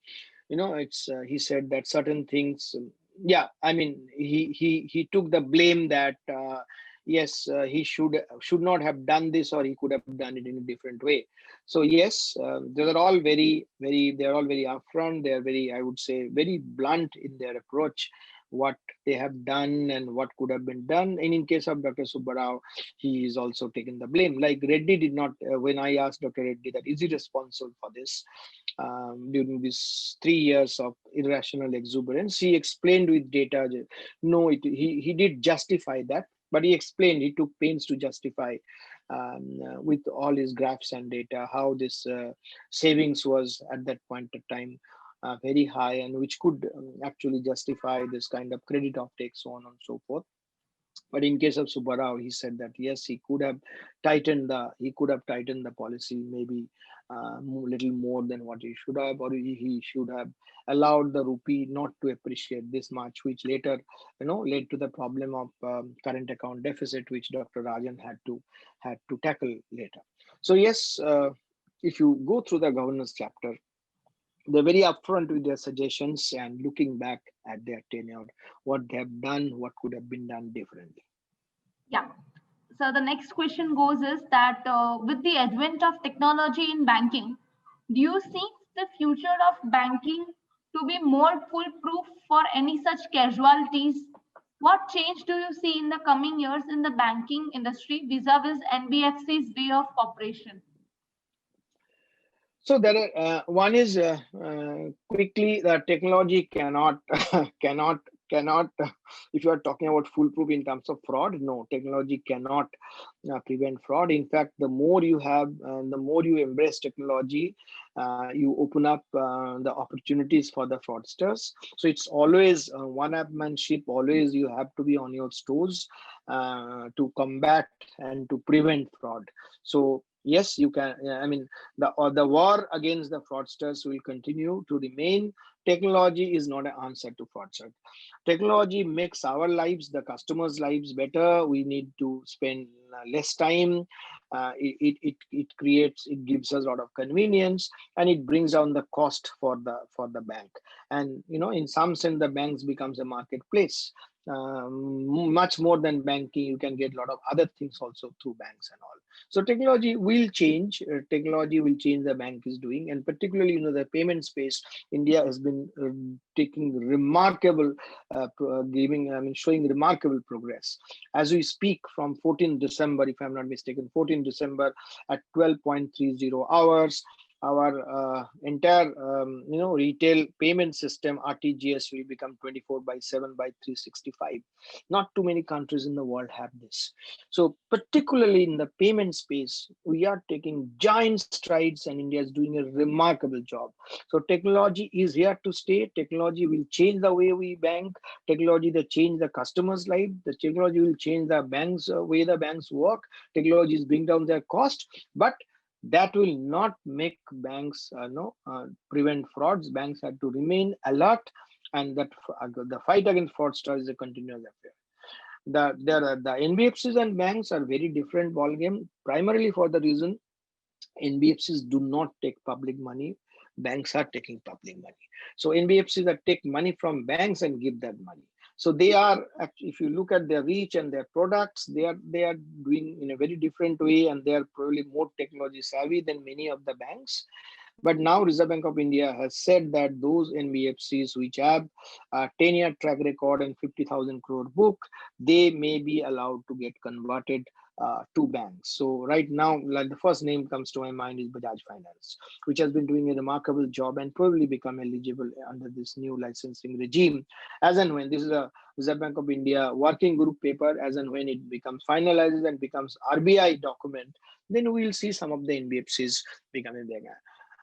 it's he said that certain things. Yeah, I mean, he took the blame that yes, he should not have done this, or he could have done it in a different way. So yes, they are all they are all very upfront. They are very, I would say, very blunt in their approach, what they have done and what could have been done. And in case of Dr. Subbarao, he is also taking the blame. Like Reddy did not, when I asked Dr. Reddy that is he responsible for this during these 3 years of irrational exuberance, he explained with data. No, he did justify that, but he explained, he took pains to justify with all his graphs and data how this savings was at that point of time very high, and which could actually justify this kind of credit offtake, so on and so forth. But in case of Subbarao, he said that yes, he could have tightened the policy, maybe little more than what he should have, or he should have allowed the rupee not to appreciate this much, which later, led to the problem of current account deficit, which Dr. Rajan had to tackle later. So yes, if you go through the governance chapter, they're very upfront with their suggestions and looking back at their tenure, what they have done, what could have been done differently. Yeah. So the next question goes is that with the advent of technology in banking, do you see the future of banking to be more foolproof for any such casualties? What change do you see in the coming years in the banking industry vis-a-vis NBFC's way of operation? So there are one is quickly the technology cannot cannot if you are talking about foolproof in terms of fraud, no, technology cannot prevent fraud. In fact, the more you have, the more you embrace technology, you open up the opportunities for the fraudsters. So it's always one-upmanship. Always you have to be on your toes to combat and to prevent fraud. So yes, you can. I mean, the war against the fraudsters will continue to remain. Technology is not an answer to fraudsters. Technology makes our lives, the customers' lives better. We need to spend less time It gives us a lot of convenience, and it brings down the cost for the bank. And in some sense, the banks becomes a marketplace. Much more than banking, you can get a lot of other things also through banks and all. So technology will change. Technology will change the bank is doing, and particularly the payment space. India has been taking remarkable, showing remarkable progress. As we speak, from 14 December, if I'm not mistaken, 14 December at 12.30 hours, our entire retail payment system RTGS will become 24/7 by 365. Not too many countries in the world have this. So particularly in the payment space, we are taking giant strides, and India is doing a remarkable job. So technology is here to stay. Technology will change the way we bank. Technology will change the customer's life. The technology will change the banks way the banks work. Technology is bring down their cost, but that will not make banks prevent frauds. Banks have to remain alert, and that the fight against fraudsters is a continuous affair. The NBFCs and banks are very different ballgame, primarily for the reason NBFCs do not take public money. Banks are taking public money. So NBFCs that take money from banks and give that money. So they are, if you look at their reach and their products, they are doing in a very different way, and they are probably more technology savvy than many of the banks. But now Reserve Bank of India has said that those NBFCs which have a 10-year track record and 50,000 crore book, they may be allowed to get converted to banks. So right now, like the first name comes to my mind is Bajaj Finance, which has been doing a remarkable job and probably become eligible under this new licensing regime. As and when this is a Reserve Bank of India working group paper, as and when it becomes finalized and becomes RBI document, then we will see some of the NBFCs becoming bigger.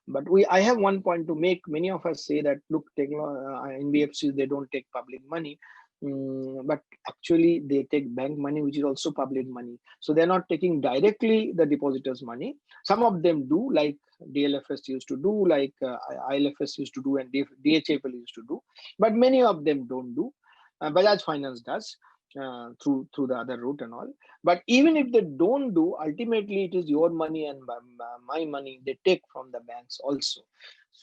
But I have one point to make. Many of us say that look, NBFCs, they don't take public money. But actually they take bank money, which is also public money. So they're not taking directly the depositors' money. Some of them do, like DLFS used to do, like ILFS used to do, and DHFL used to do. But many of them don't do. Bajaj Finance does. Through the other route and all. But even if they don't do, ultimately it is your money and my money they take from the banks also.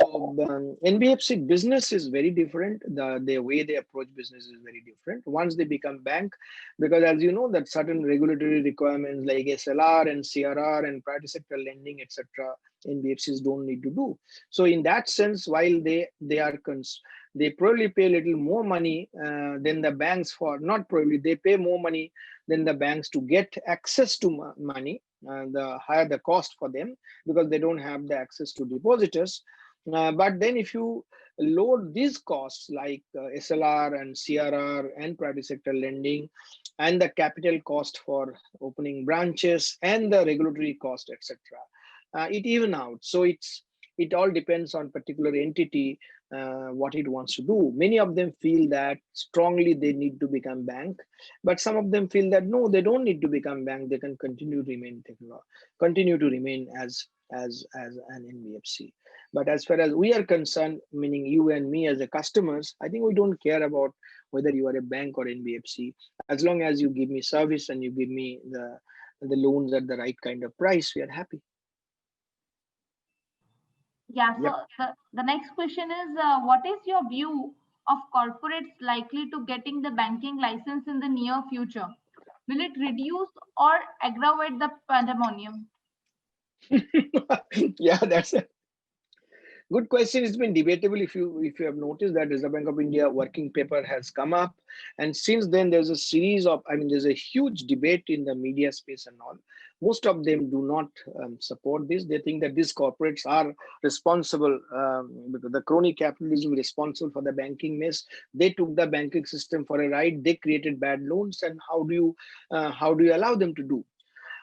So NBFC business is very different. The way they approach business is very different once they become bank, because as you know that certain regulatory requirements like SLR and CRR and private sector lending, etc., NBFCs don't need to do. So in that sense, while they probably pay a little more money than the banks for, not probably, they pay more money than the banks to get access to money, the higher the cost for them, because they don't have the access to depositors. But then if you load these costs like SLR and CRR and private sector lending and the capital cost for opening branches and the regulatory cost, etc., it even out. So it all depends on particular entity, what it wants to do. Many of them feel that strongly they need to become bank, but some of them feel that no, they don't need to become bank. They can continue to remain as an NBFC. But as far as we are concerned, meaning you and me as a customers, I think we don't care about whether you are a bank or NBFC. As long as you give me service and you give me the loans at the right kind of price, we are happy. Yeah, Yep. so the next question is what is your view of corporates likely to getting the banking license in the near future? Will it reduce or aggravate the pandemonium? Yeah, that's a good question. It's been debatable. If you have noticed that Reserve Bank of India working paper has come up, and since then there's a series of, there's a huge debate in the media space and all. Most of them do not support this. They think that these corporates are responsible, because the crony capitalism is responsible for the banking mess. They took the banking system for a ride. They created bad loans, and how do you allow them to do?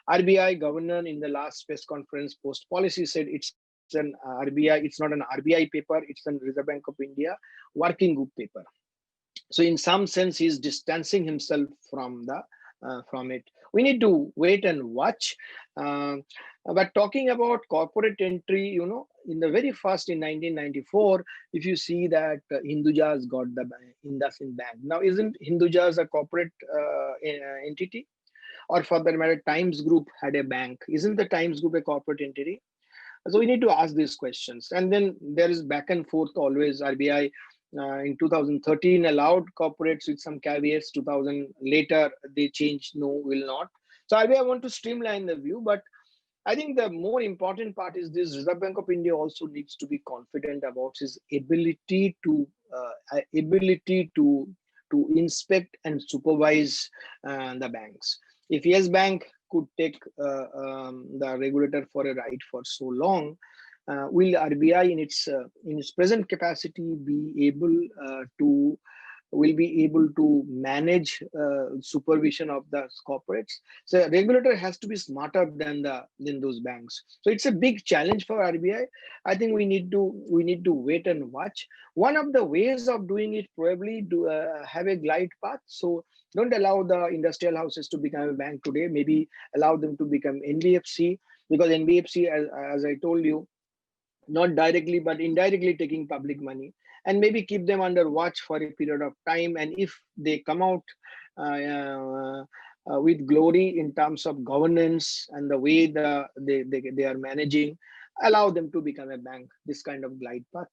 RBI governor in the last press conference post policy said it's an RBI, it's not an RBI paper, it's an Reserve Bank of India working group paper. So in some sense, he's distancing himself from it. We need to wait and watch. But talking about corporate entry, in the very first in 1994, if you see that Hindujas got the IndusInd Bank. Now, isn't Hindujas a corporate entity? or for that matter, Times Group had a bank. Isn't the Times Group a corporate entity? So we need to ask these questions. And then there is back and forth always. RBI in 2013 allowed corporates with some caveats. 2000 later they changed, no, will not. So RBI want to streamline the view, but I think the more important part is this: Reserve Bank of India also needs to be confident about his ability to inspect and supervise the banks. If Yes Bank could take the regulator for a ride for so long, will RBI in its present capacity be able to will be able to manage supervision of the corporates? So regulator has to be smarter than those banks. So it's a big challenge for RBI. I think we need to wait and watch. One of the ways of doing it probably to have a glide path. So don't allow the industrial houses to become a bank today. Maybe allow them to become NBFC, because NBFC, as I told you, not directly but indirectly taking public money, and maybe keep them under watch for a period of time. And if they come out with glory in terms of governance and the way they are managing, allow them to become a bank, this kind of glide path.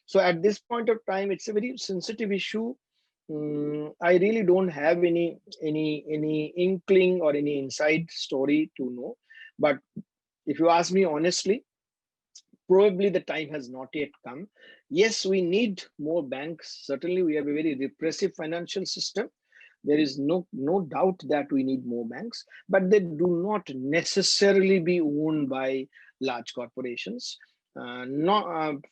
So at this point of time, it's a very sensitive issue. I really don't have any inkling or any inside story to know. But if you ask me honestly, probably the time has not yet come. Yes, we need more banks. Certainly, we have a very repressive financial system. There is no doubt that we need more banks, but they do not necessarily be owned by large corporations. Not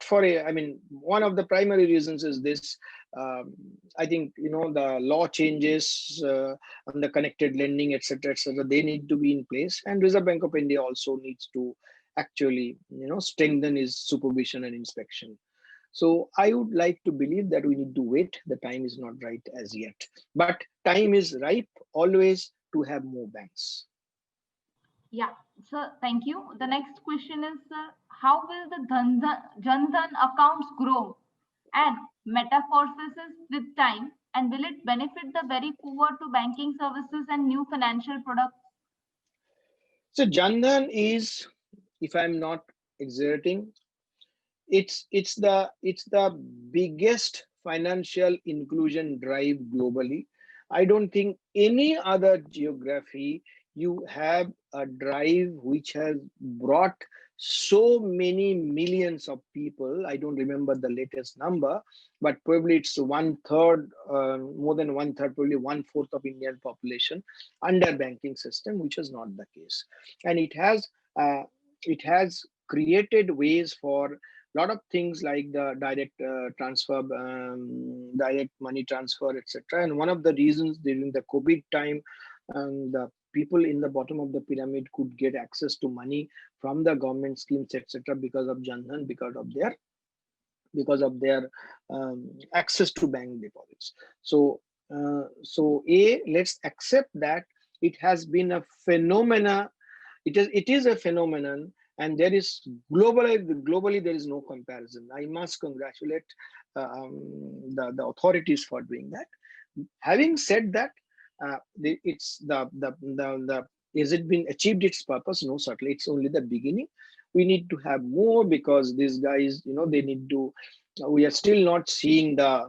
for a. I mean, one of the primary reasons is this. Um, I think the law changes on the connected lending, etc., etc. They need to be in place, and Reserve Bank of India also needs to actually strengthen his supervision and inspection. So I would like to believe that we need to wait. The time is not right as yet, but time is ripe always to have more banks. Yeah, so thank you. The next question is, how will the Jan Dhan accounts grow and metamorphosis with time, and will it benefit the very poor to banking services and new financial products? So Jandhan is, if I'm not exerting, it's the biggest financial inclusion drive globally. I don't think any other geography you have a drive which has brought so many millions of people. I don't remember the latest number, but probably it's one third, more than one third, probably one fourth of Indian population under banking system, which is not the case. And it has created ways for lot of things like the direct transfer, direct money transfer, etc. And one of the reasons during the COVID time, the people in the bottom of the pyramid could get access to money from the government schemes, etc., because of Jan Dhan, because of their access to bank deposits. So let's accept that it has been a phenomena. It is a phenomenon, and there is globally there is no comparison. I must congratulate the authorities for doing that. Having said that, it's the is it been achieved its purpose? No, certainly it's only the beginning. We need to have more, because these guys, they need to. We are still not seeing the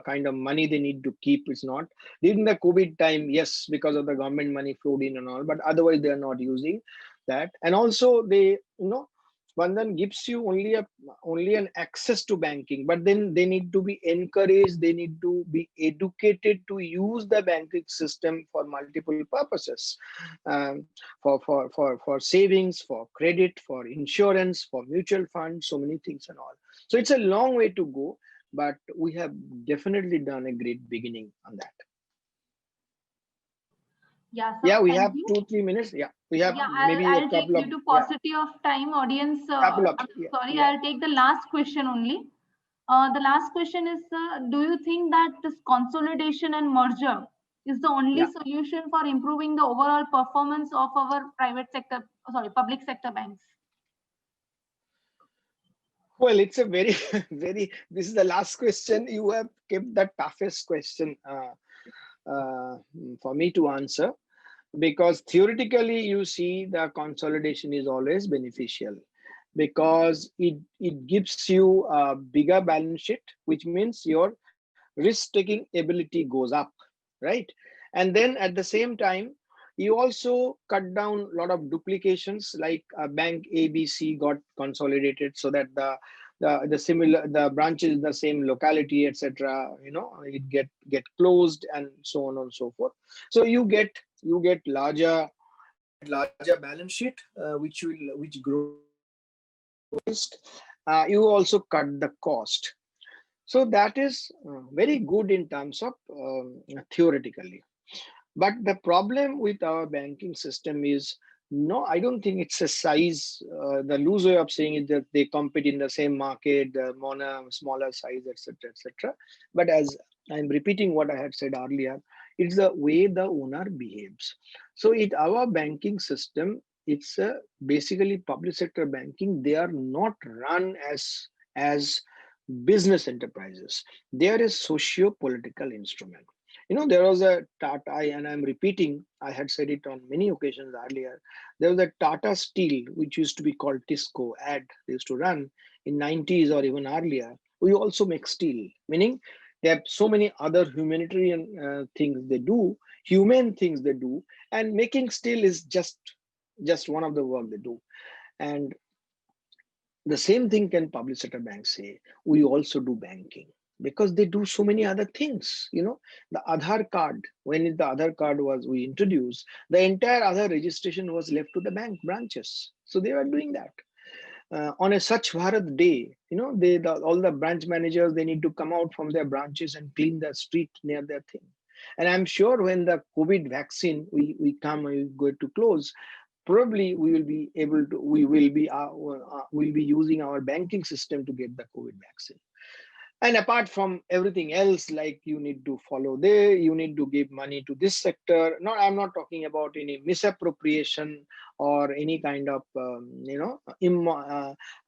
kind of money they need to keep. Is not during the COVID time, yes, because of the government money flowed in and all, but otherwise they are not using that. And also Bandhan gives you only an access to banking, but then they need to be encouraged, they need to be educated to use the banking system for multiple purposes, um, for savings, for credit, for insurance, for mutual funds, so many things and all. So it's a long way to go, but we have definitely done a great beginning on that. Yeah, so Yeah, we thank have you. 2 3 minutes. Yeah, we have Yeah, I'll maybe a I'll take, couple of, due to yeah, paucity of time, audience. yeah, Sorry, yeah. I'll take the last question only. The last question is, do you think that this consolidation and merger is the only Yeah. solution for improving the overall performance of our public sector banks? Well, it's a very, very, this is the last question. You have kept the toughest question. uh, for me to answer, because theoretically you see the consolidation is always beneficial, because it gives you a bigger balance sheet, which means your risk taking ability goes up, right? And then at the same time, you also cut down a lot of duplications, like bank ABC got consolidated so that the similar the branches in the same locality, etc., it get closed, and so on and so forth. So you get larger balance sheet, which grows risk. You also cut the cost. So that is very good in terms of theoretically. But the problem with our banking system is, no, I don't think it's a size. The loose way of saying is that they compete in the same market, on a smaller size, etc., etc. But as I'm repeating what I had said earlier, it's the way the owner behaves. So in our banking system, it's basically public sector banking. They are not run as business enterprises. They are a socio-political instrument. There was a Tata, and I'm repeating, I had said it on many occasions earlier. There was a Tata Steel, which used to be called Tisco ad, they used to run in 90s or even earlier. We also make steel, meaning they have so many other humanitarian things they do, human things they do, and making steel is just one of the work they do. And the same thing can public sector banks say. We also do banking, because they do so many other things. The Aadhaar card, when the Aadhaar card was we introduced, the entire Aadhaar registration was left to the bank branches. So they were doing that. On a Swachh Bharat day, all the branch managers, they need to come out from their branches and clean the street near their thing. And I'm sure when the COVID vaccine we go to close, probably we will be using our banking system to get the COVID vaccine. And apart from everything else, like you need to follow there, you need to give money to this sector. No, I'm not talking about any misappropriation or any kind of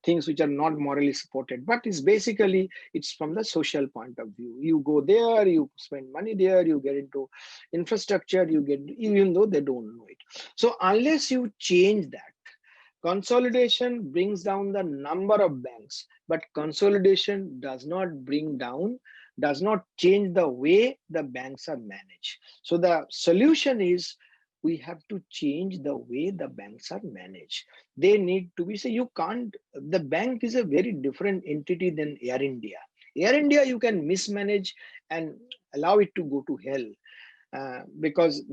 things which are not morally supported, but it's from the social point of view. You go there, you spend money there, you get into infrastructure, you get, even though they don't know it. So unless you change that, consolidation brings down the number of banks, but consolidation does not change the way the banks are managed. So the solution is, we have to change the way the banks are managed. They need to be, say, you can't, the bank is a very different entity than Air India. Air India, you can mismanage and allow it to go to hell, because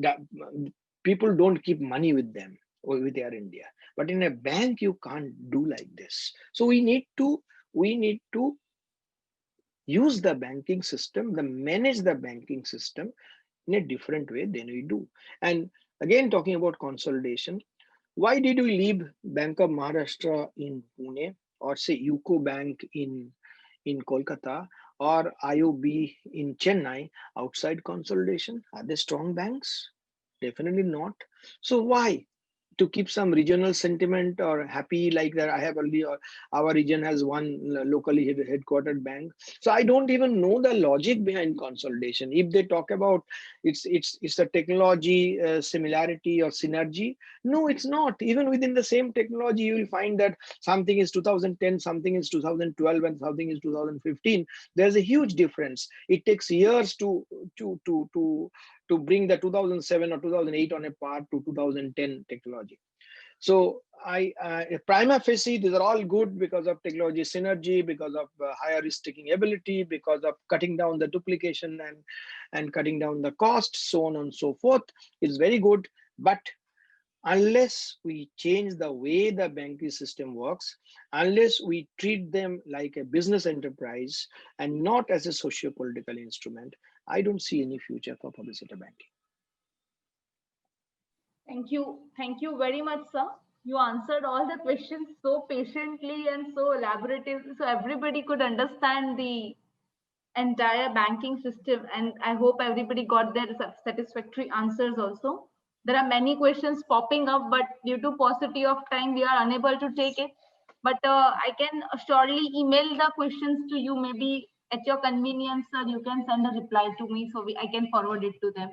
people don't keep money with them, or with Air India. But in a bank, you can't do like this. So we need to use the banking system, manage the banking system in a different way than we do. And again, talking about consolidation, why did we leave Bank of Maharashtra in Pune, or say UCO Bank in Kolkata, or IOB in Chennai outside consolidation? Are they strong banks? Definitely not. So why? To keep some regional sentiment, or happy like that I have only, or our region has one locally headquartered bank. So I don't even know the logic behind consolidation. If they talk about it's a technology similarity or synergy, no, it's not. Even within the same technology, you will find that something is 2010, something is 2012, and something is 2015. There's a huge difference. It takes years to bring the 2007 or 2008 on a par to 2010 technology. So prima facie, these are all good because of technology synergy, because of higher risk taking ability, because of cutting down the duplication and cutting down the cost, so on and so forth. It's very good. But unless we change the way the banking system works, unless we treat them like a business enterprise and not as a socio-political instrument, I don't see any future for public sector banking. Thank you. Thank you very much, sir. You answered all the questions so patiently and so elaboratively, so everybody could understand the entire banking system. And I hope everybody got their satisfactory answers also. There are many questions popping up, but due to paucity of time, we are unable to take it. But I can surely email the questions to you maybe at your convenience, sir, you can send a reply to me so I can forward it to them.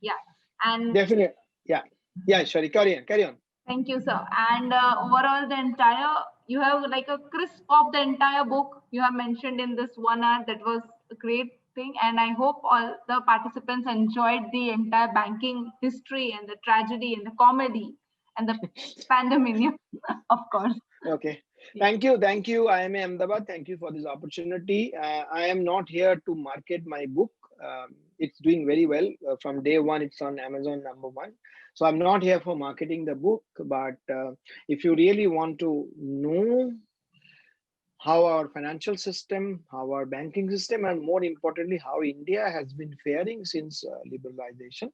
Yeah. And Definitely. Yeah. Yeah, sorry. Carry on. thank you, sir. And overall, the entire, you have like a crisp of the entire book you have mentioned in this 1 hour. That was a great thing. And I hope all the participants enjoyed the entire banking history and the tragedy and the comedy and the pandemonium, of course. Okay. Yeah. Thank you. I am Ahmedabad. Thank you for this opportunity. I am not here to market my book. It's doing very well. From day one, it's on Amazon #1. So I'm not here for marketing the book. But if you really want to know how our financial system, how our banking system, and more importantly, how India has been faring since liberalization,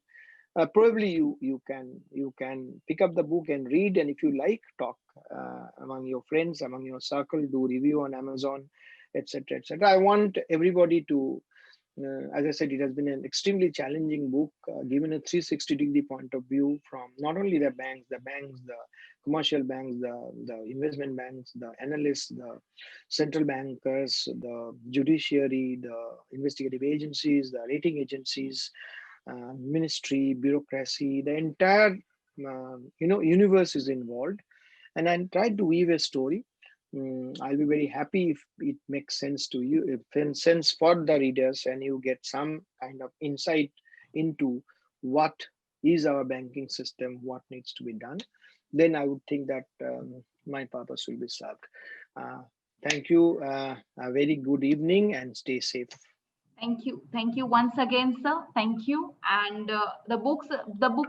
probably you can pick up the book and read, and if you like, talk among your friends, among your circle, do review on Amazon, etc., etc. I want everybody to, as I said, it has been an extremely challenging book, given a 360-degree point of view from not only the commercial banks, the investment banks, the analysts, the central bankers, the judiciary, the investigative agencies, the rating agencies, ministry, bureaucracy, the entire universe is involved, and I tried to weave a story. I'll be very happy if it makes sense to you, if it makes sense for the readers, and you get some kind of insight into what is our banking system, what needs to be done. Then I would think that my purpose will be served. Uh, Thank you. A very good evening and stay safe. Thank you. Thank you once again, sir. Thank you. And the book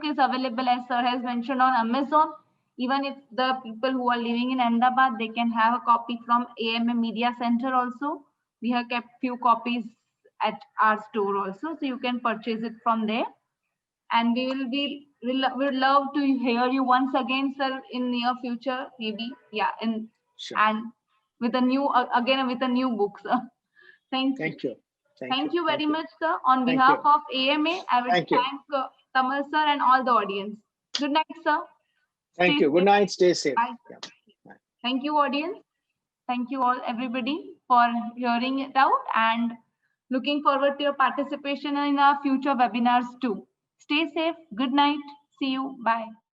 is available, as sir has mentioned, on Amazon. Even if the people who are living in Ahmedabad, they can have a copy from AMA Media Center also. We have kept few copies at our store also, so you can purchase it from there. And we'll love to hear you once again, sir, in near future, maybe. Yeah, Sure. and with a new again with a new book, sir. Thank you. Thank you. Thank Thank you. you very Thank you. much, sir. On Thank behalf you. of AMA, I would Thank you. thank Tamal, sir, and all the audience. Good night, sir. Thank Stay you. Good safe. night. Stay safe. Bye. Yeah. Bye. Thank you, audience. Thank you all, everybody, for hearing it out, and looking forward to your participation in our future webinars too. Stay safe. Good night. See you. Bye.